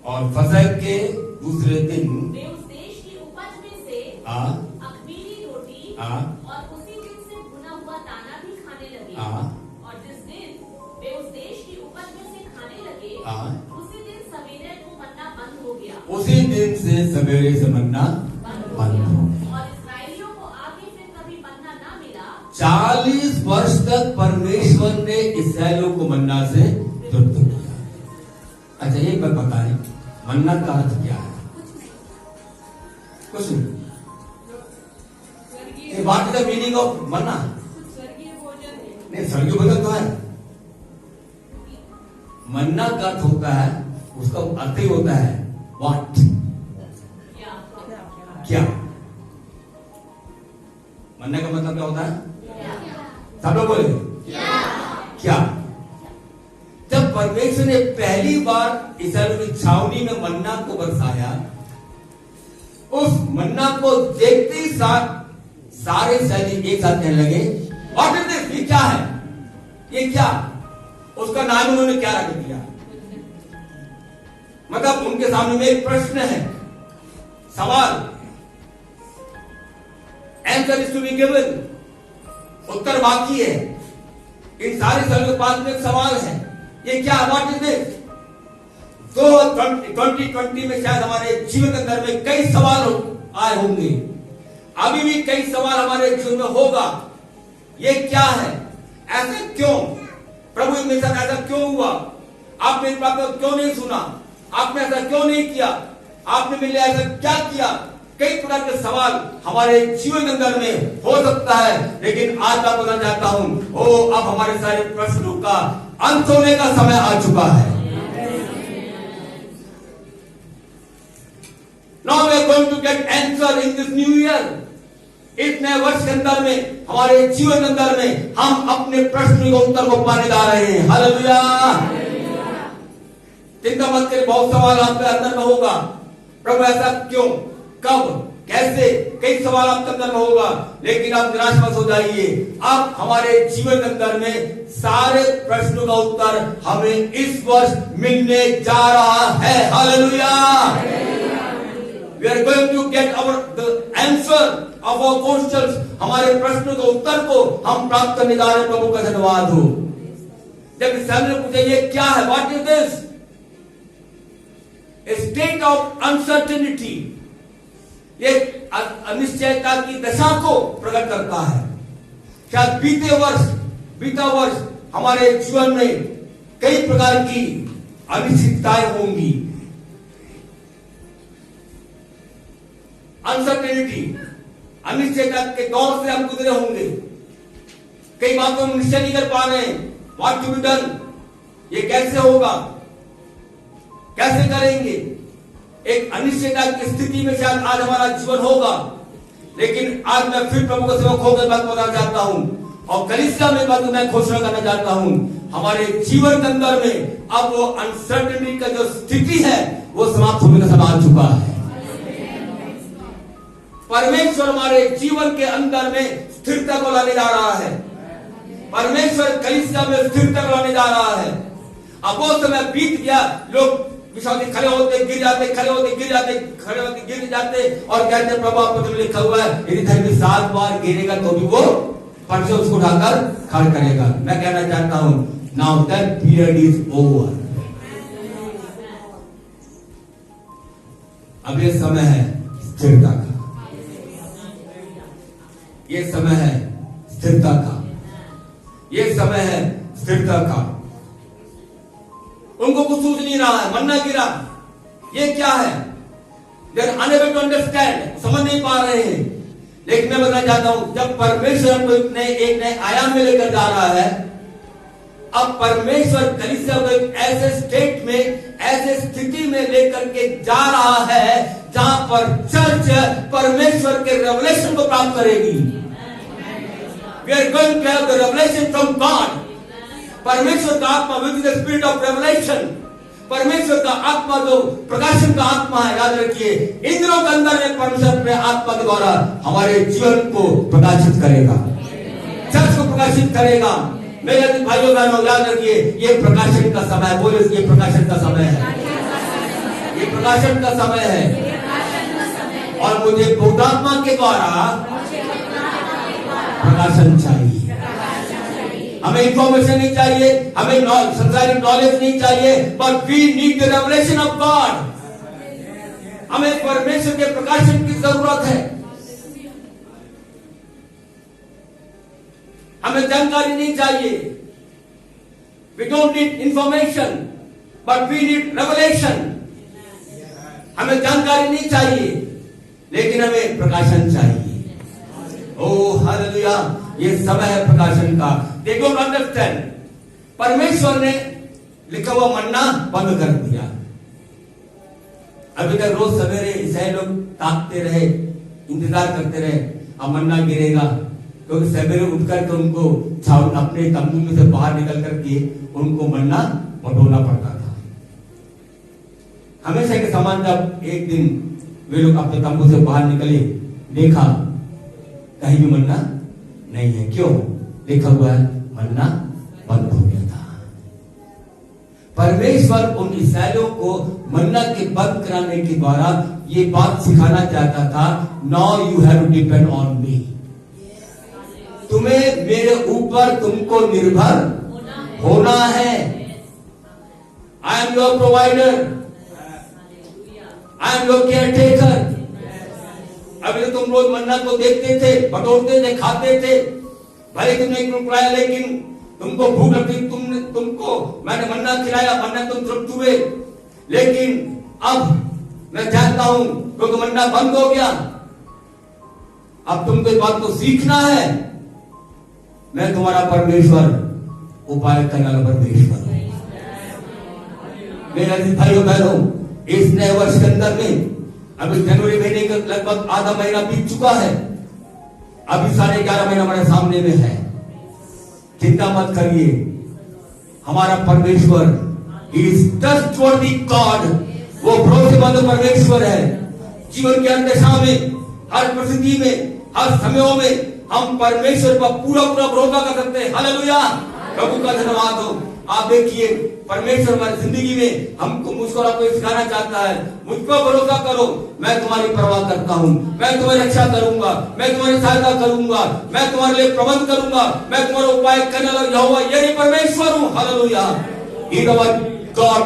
और फसह के दूसरे दिन वे उस देश की उपज में से अख़मीरी रोटी और उसी दिन से भुना हुआ दाना भी खाने लगे। और जिस दिन वे उस देश की उपज में से खाने लगे, उसी दिन सवेरे को मन्ना बंद हो गया। उसी दिन से सवेरे से मन्ना बंद हो गया। और इस्राएलियों को आगे फिर कभी मन्ना न मिला। 40 वर्ष तक परमेश्वर ने इस्राएलियों को मन्ना से तृप्त किया। अच्छा एक बात बताएं, मन्ना का अर्थ क्या है? कुछ नहीं। What is the meaning of manna? नहीं, स्वर्गीय भोजन तो है। मन्ना का अर्थ होता है, उसका अर्थ ही होता है व्हाट, क्या। मन्ना का मतलब क्या होता है? सब लोग बोले क्या। जब परमेश्वर ने पहली बार इस्राएल की छावनी में मन्ना को बरसाया, उस मन्ना को देखते ही सारे सैनिक एक साथ कहने लगे व्हाट इज दिस, ये क्या है, ये क्या। उसका नाम उन्होंने क्या रख दिया। मतलब उनके सामने में एक प्रश्न है, सवाल, answer is to be given, उत्तर बाकी है। इन सारे सैनिकों के पास में एक सवाल है, ये क्या, व्हाट इज दिस। तो 2020 में शायद हमारे जीवन के अंदर में कई सवाल आए होंगे, अभी भी कई सवाल हमारे जीवन में होगा। ये क्या है, ऐसा क्यों, प्रभु मेरे साथ ऐसा क्यों हुआ, आपने इस बात को क्यों नहीं सुना, आपने ऐसा क्यों नहीं किया, आपने मेरे लिए ऐसा क्या किया। कई प्रकार के सवाल हमारे जीवन के अंदर में हो सकता है, लेकिन आज मैं बताना चाहता हूं, अब हमारे सारे प्रश्नों का अंत होने का समय आ चुका है। Now we are going to get answer in this new year. इस नए वर्ष के अंदर में, हमारे जीवन के अंदर में हम अपने प्रश्न के उत्तर को पाने जा रहे हैं। हालेलुया। चिंता मत करिए, बहुत सवाल आपके अंदर में होगा, प्रभु ऐसा क्यों, कब, कैसे, कई सवाल आपके अंदर में होगा, लेकिन आप निराश मत हो जाइए। अब हमारे जीवन के अंदर में सारे प्रश्नों का उत्तर हमें इस वर्ष मिलने जा रहा है। Hallelujah. We are going to get the answer of our questions. हमारे प्रश्नों के उत्तर को हम प्राप्त करने जा रहे हैं। प्रभु का धन्यवाद हो। जब इस्राएल ने पूछा ये क्या है, what is this, A state of uncertainty, ये अनिश्चयता की दशा को प्रकट करता है। शायद बीता वर्ष हमारे जीवन में कई प्रकार की अनिश्चितताएं होंगी। अनसर्टेनिटी, अनिश्चयता के दौर से हम गुजरे होंगे। कई बातों में निश्चय नहीं कर पा रहे हैं, व्हाट टू बी डन, ये कैसे होगा, कैसे करेंगे। एक अनिश्चयता की स्थिति में शायद आज हमारा जीवन होगा, लेकिन आज मैं फिर प्रभु का सेवक होकर बात बताना चाहता हूं, और कलीसिया में बात मैं घोषणा करना चाहता हूं, हमारे जीवन के अंदर में अब वो अनसर्टेनिटी का जो स्थिति है वो समाप्त होने का समय आ चुका है। परमेश्वर हमारे जीवन के अंदर में स्थिरता को लाने जा रहा है। परमेश्वर कलीसिया में स्थिरता को लाने जा रहा है। अब वो समय बीत गया, लोग विश्वासी खड़े होते गिर जाते, खड़े होते गिर जाते, खड़े होते गिर जाते और कहते प्रभु आप पत्र में लिखा हुआ है यदि धर्मी 7 बार गिरेगा तो भी वो पर से उसको उठाकर खड़ा करेगा। मैं कहना चाहता हूं, now that period is over. अब ये समय है स्थिरता का, ये समय है स्थिरता का, ये समय है स्थिरता का। उनको कुछ सूझ नहीं रहा है, मन्ना गिरा, ये क्या है? They are unable to understand, समझ नहीं पा रहे हैं। लेकिन मैं बताना चाहता हूं, जब परमेश्वर हमको एक नए आयाम में लेकर जा रहा है, अब परमेश्वर कलीसिया को एक ऐसे स्टेट में, ऐसे स्थिति में लेकर के जा रहा है जहां पर चर्च परमेश्वर के रेवलेशन को प्राप्त करेगी। We are going to have the revelation from God. परमेश्वर का आत्मा, which is the spirit of revelation, परमेश्वर का आत्मा जो प्रकाशन का आत्मा है, याद रखिए, इन दिनों के अंदर में परमेश्वर अपने आत्मा के द्वारा हमारे जीवन को प्रकाशित करेगा, चर्च को प्रकाशित करेगा। मेरे भाइयों बहनों, याद रखिए, ये प्रकाशन का समय है। बोले, ये प्रकाशन का समय है, ये प्रकाशन का समय है। और मुझे पवित्रात्मा के द्वारा प्रकाशन चाहिए। हमें इंफॉर्मेशन नहीं चाहिए, हमें संसारिक नॉलेज नहीं चाहिए, but we need the revelation of God. हमें परमेश्वर के प्रकाशन की जरूरत है। हमें जानकारी नहीं चाहिए, we don't need information, but we need revelation. हमें जानकारी नहीं चाहिए, लेकिन हमें प्रकाशन चाहिए। ओह हालेलुया, ये समय है प्रकाशन का। They don't understand। परमेश्वर ने लिखा हुआ मन्ना बंद कर दिया। अभी तक रोज सवेरे ईसाई लोग ताकते रहे, इंतजार करते रहे, अब मन्ना गिरेगा, क्योंकि सवेरे उठकर के उनको अपने तंबू में से बाहर निकल करके उनको मन्ना बटोरना पड़ता था। हमेशा के समान जब एक दिन वे लोग अपने तंबू से बाहर निकले, देखा कहीं भी मन्ना नहीं है। क्यों? लिखा हुआ है मन्ना बंद हो गया था। परमेश्वर उन इस्राएलियों को मन्ना के बंद कराने के द्वारा ये बात सिखाना चाहता था, now you have to depend on me. तुम्हें मेरे ऊपर, तुमको निर्भर होना है। I am your provider, I am your caretaker. अभी तो तुम रोज मन्ना को देखते थे, बटोरते थे, खाते थे, भले तुमने खिलाया, लेकिन तुमको भूख लगती, तुमको मैंने मन्ना खिलाया, मन्ना तुम तृप्त हुए। लेकिन अब मैं जानता हूं, क्योंकि मन्ना बंद हो गया, अब तुमको इस बात को सीखना है, मैं तुम्हारा परमेश्वर, उपाय करने वाला परमेश्वर। मेरे भाइयों बहनों, इस नए वर्ष के अंदर में अभी जनवरी महीने का लगभग आधा महीना बीत चुका है, अभी 11.5 महीना हमारे सामने में है। चिंता मत करिए, हमारा परमेश्वर इज ट्रस्टवर्दी गॉड, वो भरोसेमंद परमेश्वर है। जीवन के हर दशा में, हर परिस्थिति में, हर समयों में हम परमेश्वर पर पूरा भरोसा कर सकते हैं। हालेलुया, प्रभु का धन्यवाद हो। आप देखिए, परमेश्वर हमारी जिंदगी में हमको, मुझको आपको सिखाना चाहता है, मुझ पर भरोसा करो, मैं तुम्हारी परवाह करता हूँ, मैं तुम्हारी रक्षा करूंगा, मैं तुम्हारी सहायता करूंगा, मैं तुम्हारे लिए प्रबंध करूंगा, मैं तुम्हारा उपाय करने वाला यहोवा यही परमेश्वर हूँ। हालेलुया, गॉड,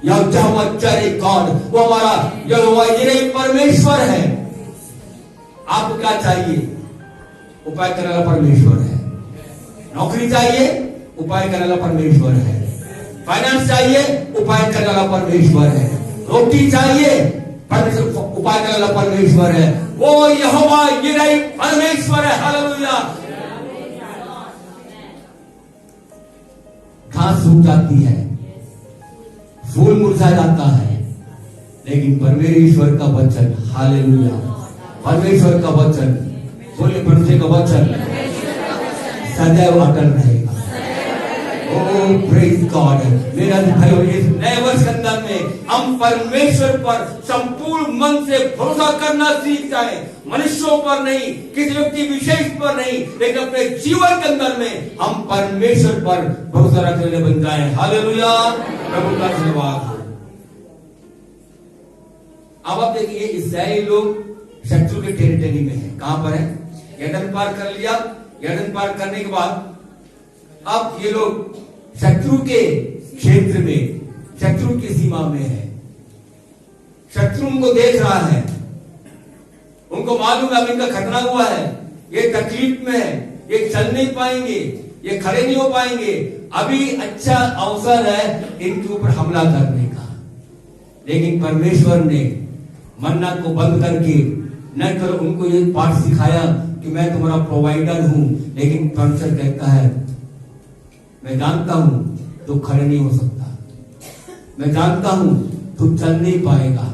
यहोवा जायरे गॉड, वो हमारा यहोवा यही परमेश्वर है। आपको क्या चाहिए? उपाय करने वाला परमेश्वर है। नौकरी चाहिए? उपाय करने वाला परमेश्वर है। फाइनेंस चाहिए? उपाय करने वाला परमेश्वर है। रोटी चाहिए? परमेश्वर उपाय करने वाला परमेश्वर है। वो यहोवा यिरई परमेश्वर है। हालेलुया। घास सूख जाती है, फूल मुरझा जाता है, लेकिन परमेश्वर का वचन, हालेलुया, परमेश्वर का वचन, बोले परमेश्वर का वचन सदैव अटल रहेगा। Oh, praise God। मेरा भाइयों, इस नए वर्ष के अंदर में हम परमेश्वर पर संपूर्ण मन से भरोसा करना सीख जाए। मनुष्यों पर नहीं, किसी व्यक्ति विशेष पर नहीं, लेकिन अपने जीवन के अंदर में हम परमेश्वर पर भरोसा रखने वाले बन जाए। हालेलुया, प्रभु का धन्यवाद। अब आप देखिए, इस्राएली लोग शत्रु के टेरिटरी में है। कहां पर है? यरदन पार कर लिया, यरदन पार करने के बाद अब ये लोग शत्रु के क्षेत्र में, शत्रु की सीमा में है। शत्रु उनको देख रहा है, उनको मालूम है अब इनका खतरा हुआ है, ये तकलीफ में है, ये चल नहीं पाएंगे, ये खड़े नहीं हो पाएंगे। अभी अच्छा अवसर है इनके ऊपर हमला करने का। लेकिन परमेश्वर ने मन्ना को बंद करके न कर उनको ये पाठ सिखाया कि मैं तुम्हारा प्रोवाइडर हूं, लेकिन परमेश्वर कहता है मैं जानता हूं तू खड़े नहीं हो सकता, मैं जानता हूं तू चल नहीं पाएगा,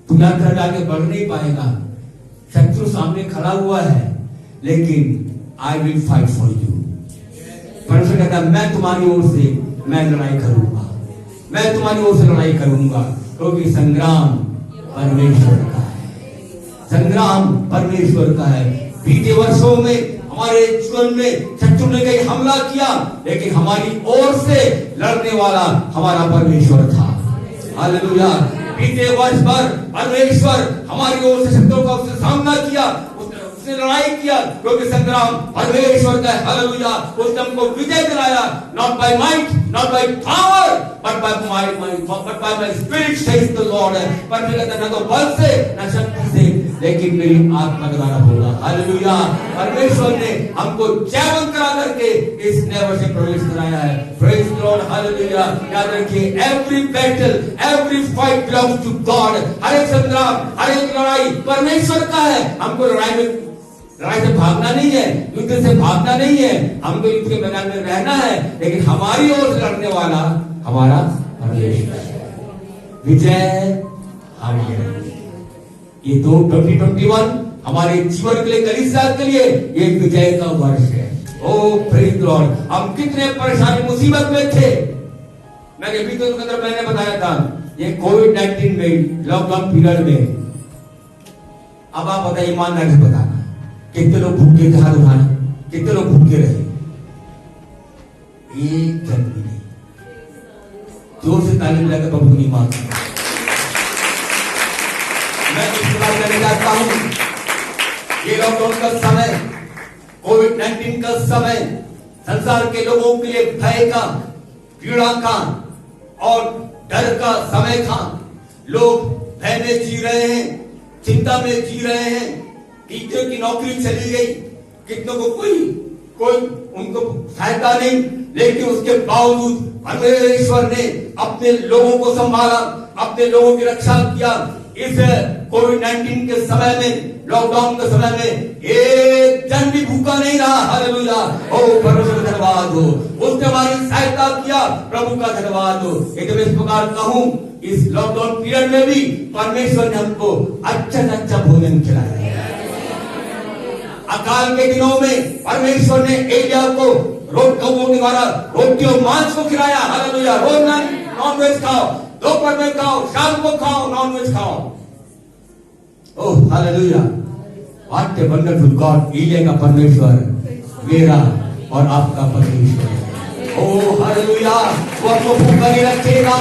तू यात्रा आगे बढ़ नहीं पाएगा, शत्रु सामने खड़ा हुआ है, लेकिन I will fight for you. परमेश्वर कहता है मैं तुम्हारी ओर से मैं लड़ाई करूंगा, मैं तुम्हारी ओर से लड़ाई करूंगा, क्योंकि संग्राम परमेश्वर का है, संग्राम परमेश्वर का है। बीते वर्षों में हमारे जीवन में शत्रु ने कहीं हमला किया, लेकिन हमारी ओर से लड़ने वाला हमारा परमेश्वर था। हालेलुया। बीते वर्ष भर परमेश्वर हमारी ओर से शत्रुओं का उससे सामना किया, उसने लड़ाई किया, क्योंकि संग्राम परमेश्वर का है। हालेलुया। उसने हमको विजय दिलाया, not by might, not by power, but by my spirit says the Lord. परमेश्वर कहता है ना तो बल से ना शक्ति से, लेकिन मेरी आत्मा द्वारा होगा। हालेलुया। परमेश्वर ने हमको जयवंत करा करके इस नए वर्ष में प्रवेश कराया है। Praise the Lord. हालेलुया। याद रखिए every battle, every fight belongs to God. हर एक संग्राम, हर एक लड़ाई परमेश्वर का है। हमको लड़ाई से भागना नहीं है, युद्ध से भागना नहीं है, हमको युद्ध के मैदान में रहना है, लेकिन हमारी ओर से लड़ने वाला हमारा परमेश्वर है। विजय हमारी। ये 2021 हमारे जीवन के लिए, कलीसिया के लिए ये विजय का वर्ष है। ओ प्रेज द लॉर्ड। हम कितने परेशानी मुसीबत में थे, मैंने बीते के अंदर मैंने बताया था, ये कोविड-19 में, लॉकडाउन पीरियड में। अब आप बताइए, ईमानदारी से बताना, कितने लोग भूखे थे? हाथ उठाना, कितने लोग भूखे रहे? एक जन भी नहीं। जोर से ताली मिलाकर प्रभु की मान। मैं इस बात करना चाहता हूं, ये लॉकडाउन का समय, कोविड-19 का समय संसार के लोगों के लिए भय का, पीड़ा का और डर का समय था। लोग भय में जी रहे हैं, चिंता में जी रहे हैं। टीचर की नौकरी चली गई, कितनों को कोई उनको सहायता नहीं, लेकिन उसके बावजूद परमेश्वर ने अपने लोगों को संभाला, अपने लोगों की रक्षा किया। इस कोविड-19 के समय में, लॉकडाउन के समय में एक जन भी भूखा नहीं रहा। हालेलुया। ओ परमेश्वर का धन्यवाद हो, उसने हमारी सहायता किया, प्रभु का धन्यवाद हो। एकदम इस प्रकार कहूं, इस लॉकडाउन पीरियड में भी परमेश्वर ने हमको अच्छा से अच्छा भोजन खिलाया। अकाल के दिनों में परमेश्वर ने एलिया को गौओं के द्वारा रोटी और मांस को खिलाया। हालेलुया। रोज नॉन वेज खाओ, दोपहर में खाओ, शाम को खाओ, नॉन वेज खाओ। Oh hallelujah. What a wonderful God. एलिया का परमेश्वर मेरा और आपका परमेश्वर। Oh hallelujah. वो आपको भूखा नहीं रखेगा।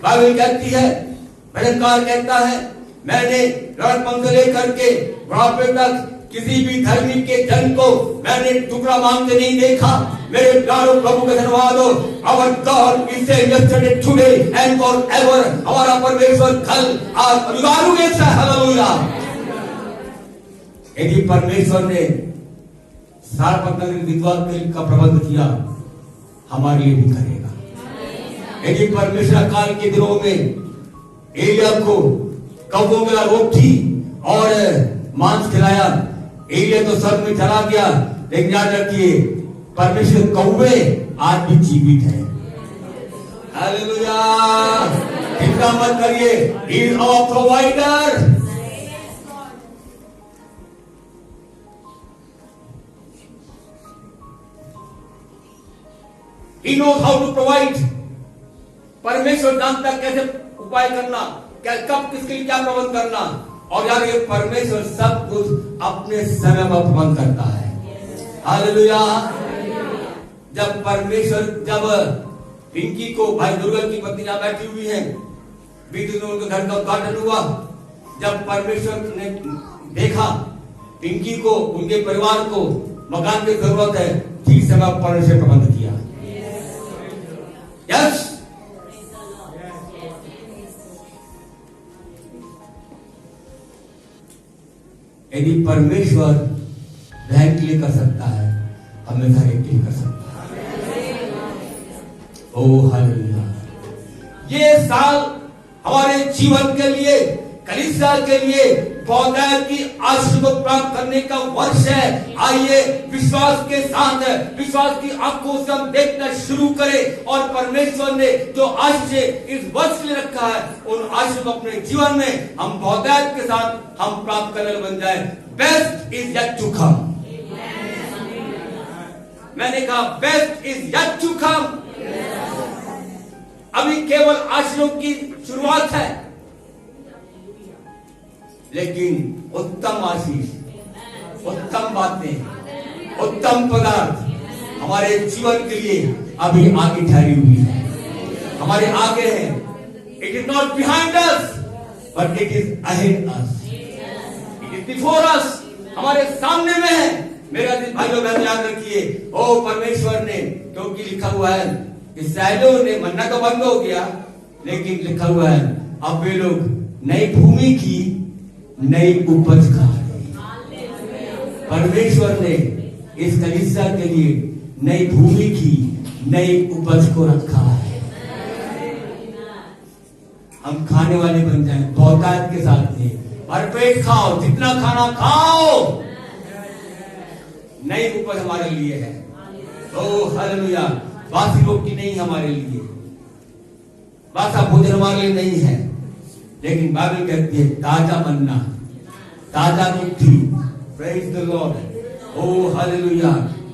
बाइबल कहती है, भजनकार कहता है, मैंने लड़कपन से लेकर के बुढ़ापे तक किसी भी धर्मी के जन को मैंने टुकड़ा मांगते नहीं देखा। मेरे प्यारे प्रभु का धन्यवाद हो। Our God is same yesterday, today and forever. हमारा परमेश्वर कल, आज और युगानु ऐसा। हालेलुया। यदि परमेश्वर ने सारपत नगरी विधवा का प्रबंध किया, हमारे लिए भी करेगा। यदि परमेश्वर काल के दिनों में एलिया को कौवों के रोटी और मांस खिलाया, एलिया तो स्वर्ग में चला गया, लेकिन याद रखिए परमेश्वर कौवे आज भी जीवित है। हालेलुया। चिंता मत करिए, he is our provider. He knows how to provide. परमेश्वर जानता कैसे उपाय करना, क्या कब किसके लिए क्या प्रबंध करना। और यार ये परमेश्वर सब कुछ अपने समय में प्रबंध करता है। हालेलुया। जब परमेश्वर, जब पिंकी को, भाई दुर्गा की पत्नी यहां बैठी हुई है, बीते दिनों उनके घर का उद्घाटन हुआ। जब परमेश्वर ने देखा पिंकी को, उनके परिवार को मकान की जरूरत है, ठीक समय पर से प्रबंध किया। यस, यदि परमेश्वर बहन के लिए कर सकता है, हमेशा एक के लिए कर सकता है। ओ हालेलुया। ये साल हमारे जीवन के लिए, कलीसिया के लिए बहुतायत की आशीर्वाद प्राप्त करने का वर्ष है। आइए विश्वास के साथ, विश्वास की आंखों से हम देखना शुरू करें और परमेश्वर ने जो आशीष इस वर्ष के लिए रखा है, उन आशीष को अपने जीवन में हम बहुतायत के साथ हम प्राप्त करने बन जाए। Best is yet to come. मैंने कहा best is yet to come. अभी केवल आशीर्वाद की शुरुआत है, लेकिन उत्तम आशीष, उत्तम बातें, उत्तम पदार्थ हमारे जीवन के लिए अभी आगे ठहरी हुई है, हमारे आगे है। It is not behind us but it is ahead us, it is before us, हमारे सामने में है। मेरा भाइयों बहनों याद रखिए, ओ परमेश्वर ने, क्योंकि लिखा हुआ है इस्राएलियों ने मन्ना तो बंद हो गया, लेकिन लिखा हुआ है अब वे लोग नई भूमि की नई उपज खा रहे। परमेश्वर ने इस कलीसिया के लिए नई भूमि की नई उपज को रखा है। हम खाने वाले बन जाएं बहुतायत के साथ में, भरपेट खाओ, जितना खाना खाओ। नई उपज हमारे लिए है। ओ हालेलुया। बासी रोटी नहीं हमारे लिए, बासा भोजन हमारे लिए नहीं है, लेकिन बाइबल कहती है ताजा मन्ना, ताजा रोटी। Praise the Lord. O hallelujah.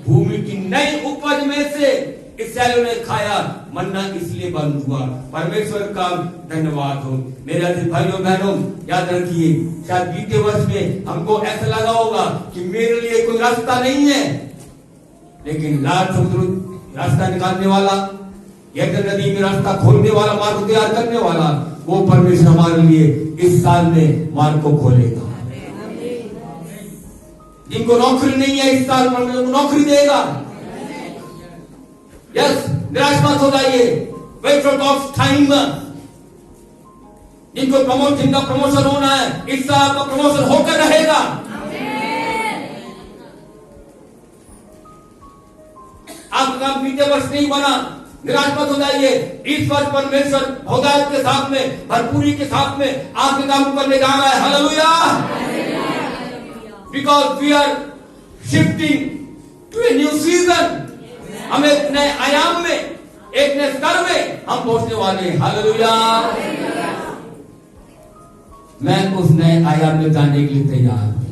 भूमि की नई उपज में से इस्राएलियों ने खाया, मन्ना इसलिए बंद हुआ। परमेश्वर का धन्यवाद हो। मेरे भाइयों बहनों याद रखिए, शायद बीते वर्ष में हमको ऐसा लगा होगा कि मेरे लिए कोई रास्ता नहीं है, लेकिन लाल समुद्र रास्ता निकालने वाला, यरदन नदी में रास्ता खोलने वाला, मार्ग तैयार करने वाला, वो परमेश्वर हमारे लिए इस साल में मार्ग को खोलेगा। जिनको नौकरी नहीं है इस साल परमेश्वर को नौकरी देगा। यस, निराश मत हो जाइए, वेट फॉर गॉड्स टाइम। जिनको जिनका प्रमोशन होना है, इस साल आपका प्रमोशन होकर रहेगा। आपका काम बीते वर्ष नहीं बना, निराश मत हो जाइए। इस वर्ष परमेश्वर बहुतायत के साथ में, भरपूरी के साथ में आपके काम को करने जा रहा है। Hallelujah. Because we are shifting to a new season. हम एक नए आयाम में, एक नए स्तर में हम पहुंचने वाले हैं। हालेलुया। मैं उस नए आयाम में जाने के लिए तैयार हूं।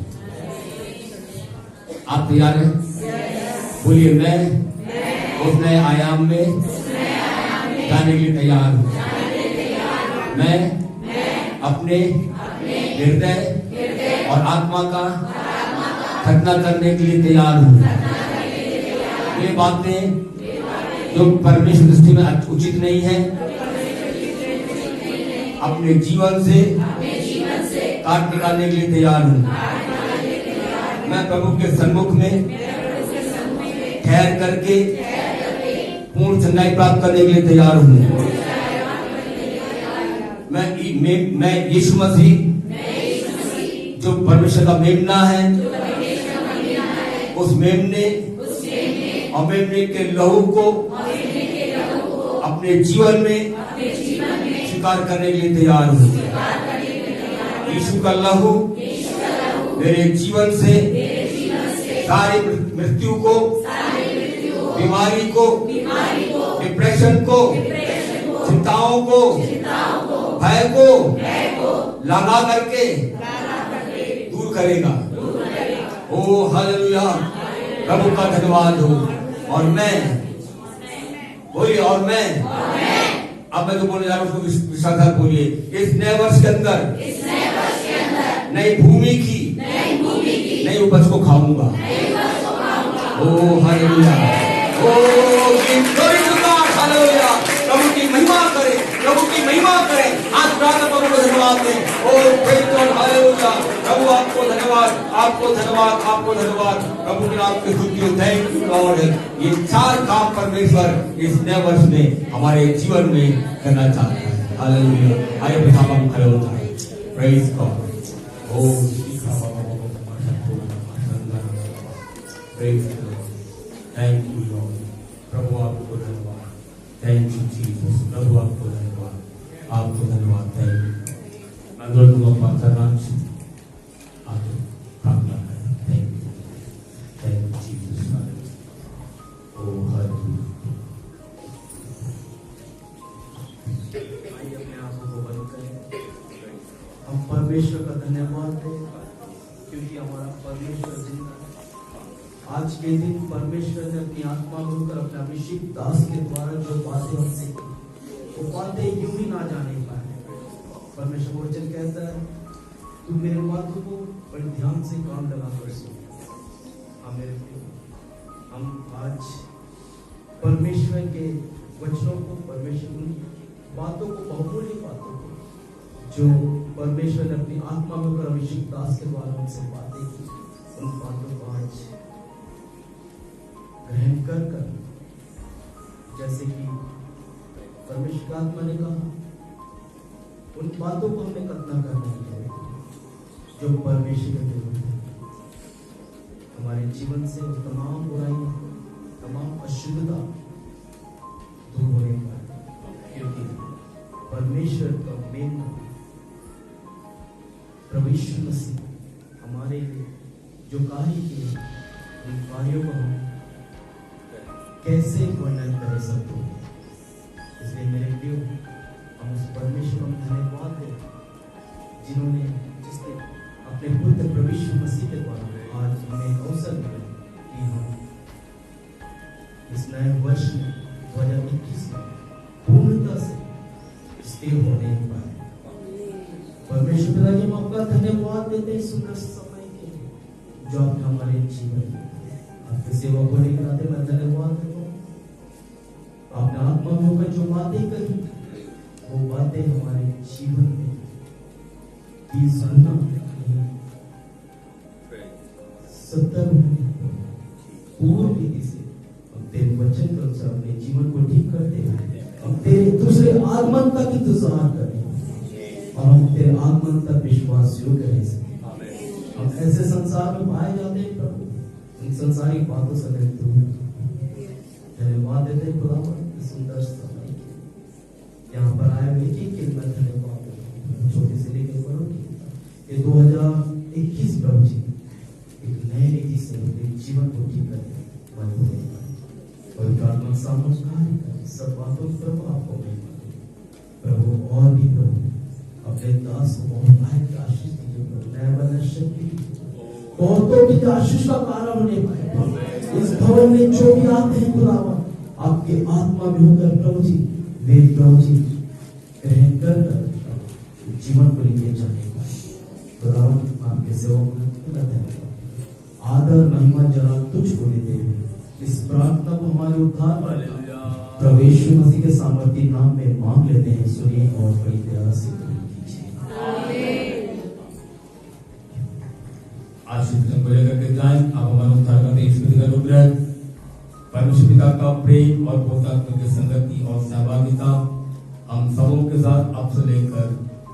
आप तैयार हैं? बोलिए, मैं उस नए आयाम में जाने के लिए तैयार हूं। मैं अपने हृदय और आत्मा का खतना करने के लिए तैयार हूं। ये बातें जो परमेश्वर दृष्टि में उचित नहीं है, अपने जीवन से काट निकालने के लिए तैयार हूं। मैं प्रभु के सन्मुख में ठहर करके पूर्ण चंगाई प्राप्त करने के लिए तैयार हूं। मैं यीशु मसीह जो परमेश्वर का मेमना है, उस मेमने और मेमने के लहू को अपने जीवन में स्वीकार करने के लिए तैयार हूं। यीशु का लहू मेरे जीवन से सारी मृत्यु को, बीमारी को, डिप्रेशन को, चिंताओं को, भय को लगा करके दूर करेगा। ओ हालेलुया। प्रभु का धन्यवाद हो। और मैं बोलिए, और मैं अब मैं तो बोलने जा रहा हूं, उसको विश्वास बोलिए। इस नए वर्ष के अंदर नई भूमि की नई उपज को खाऊंगा। O hallelujah. O glory to God. Hallelujah. प्रभु की महिमा करें, प्रभु की महिमा करें। आज प्रार्थना प्रभु को धन्यवाद दें। ओ प्रेज गॉड। हालेलुया। प्रभु आपको धन्यवाद, आपको धन्यवाद, आपको धन्यवाद। प्रभु के नाम की स्तुति हो। Thank you Lord. ये 4 काम परमेश्वर इस नए वर्ष में हमारे जीवन में करना चाहता है। हालेलुया। आइए पिता हम खड़े हो जाएं। Praise God. Thank you Lord. प्रभु आपको धन्यवाद। Thank you Jesus. प्रभु आपको धन्यवाद, आपको धन्यवाद। Thank you. मैं दूंगा प्रार्थना प्रार्थना करें। Thank you, thank you Jesus. Oh hallelujah. आइए अपने आंखों को बंद करें। हम परमेश्वर का धन्यवाद दें क्योंकि हमारा परमेश्वर जिंदा है। आज के दिन परमेश्वर ने अपनी आत्मा में होकर अपने अभिषेक दास के द्वारा जो बातें हमसे की, वो बातें यूं ही ना जाने पाए। परमेश्वर वचन कहता है, तू मेरे बातों को बड़े ध्यान से कान लगाकर सुन। हम आज परमेश्वर के वचनों को, परमेश्वर की बातों को, बहुमूल्य बातों को, जो परमेश्वर ने अपनी आत्मा में होकर अभिषेक दास के द्वारा उनसे बातें की, उन बातों को आज ग्रहण कर जैसे कि परमेश्वर की आत्मा ने कहा, उन बातों को हमें कतना करना है जो परमेश्वर के विरुद्ध है। हमारे जीवन से तमाम बुराइयां, तमाम अशुद्धता दूर होने पाए, क्योंकि परमेश्वर का मेन नाम प्रभु यीशु मसीह हमारे लिए जो कार्य किए, उन कार्यों को हम कैसे वर्णन करें सबको। इसलिए मेरे प्रियो, हम उस परमेश्वर को धन्यवाद दें जिसने अपने पुत्र प्रभु यीशु मसीह के द्वारा आज हमें अवसर मिला कि हम इस नए वर्ष में 2021 में पूर्णता से स्थिर होने पाए। परमेश्वर पिता जी, हम आपका धन्यवाद देते हैं सुंदर समय के लिए जो आपने हमारे जीवन में आपके सेवा को लेकर आते। मैं धन्यवाद देता हूँ, आपने आत्मा में होकर जो बातें कही, वो बातें हमारे जीवन में 30 गुना 70 पूर्ण रीति से हम तेरे वचन के अनुसार अपने जीवन को ठीक करते हैं। हम तेरे दूसरे आगमन तक इंतजार करें और हम तेरे आगमन तक विश्वास योग्य रह सके। हम ऐसे संसार में पाए जाते हैं प्रभु, इन संसारिक बातों से दूर। धन्यवाद देते हैं खुदावन सुंदर समय यहाँ पर आए हुए एक मैं धन्यवाद देता हूँ, छोटे से लेकर बड़ों की। ये 2021 प्रभु जी एक नए रीति से अपने जीवन को ठीक करने और सामूहिक कार्य करें। सब बातों पर आपको प्रभु और भी प्रभु अपने दास को बहुत भाई आशीष दीजिए प्रभु, नया बना शक्ति बहुतों की आशीष का कारण होने पाए। इस भवन में जो भी आते हैं खुदावन आपके आत्मा में होकर प्रभु जी वे प्रभु जी ग्रहण कर जीवन को लेके जाने पाए। खुदावन आपके सेवक को आदर महिमा जलाल तुझको देते हुए इस प्रार्थना को हमारे उद्धार प्रभु यीशु मसीह के सामर्थ्य नाम में मांग लेते हैं। सुनिए और बड़ी दया से आशीष को लेकर के जाएं। आप हमारा उद्धार करते ईश्वर का अनुग्रह, परमेश्वर पिता का प्रेम और पवित्र की संगति और सहभागिता हम सबों के साथ अब से लेकर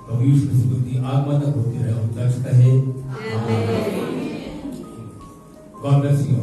प्रभु यीशु मसीह की आगमन तक होती रहे। हम चर्च कहे गॉड ब्लेस यू।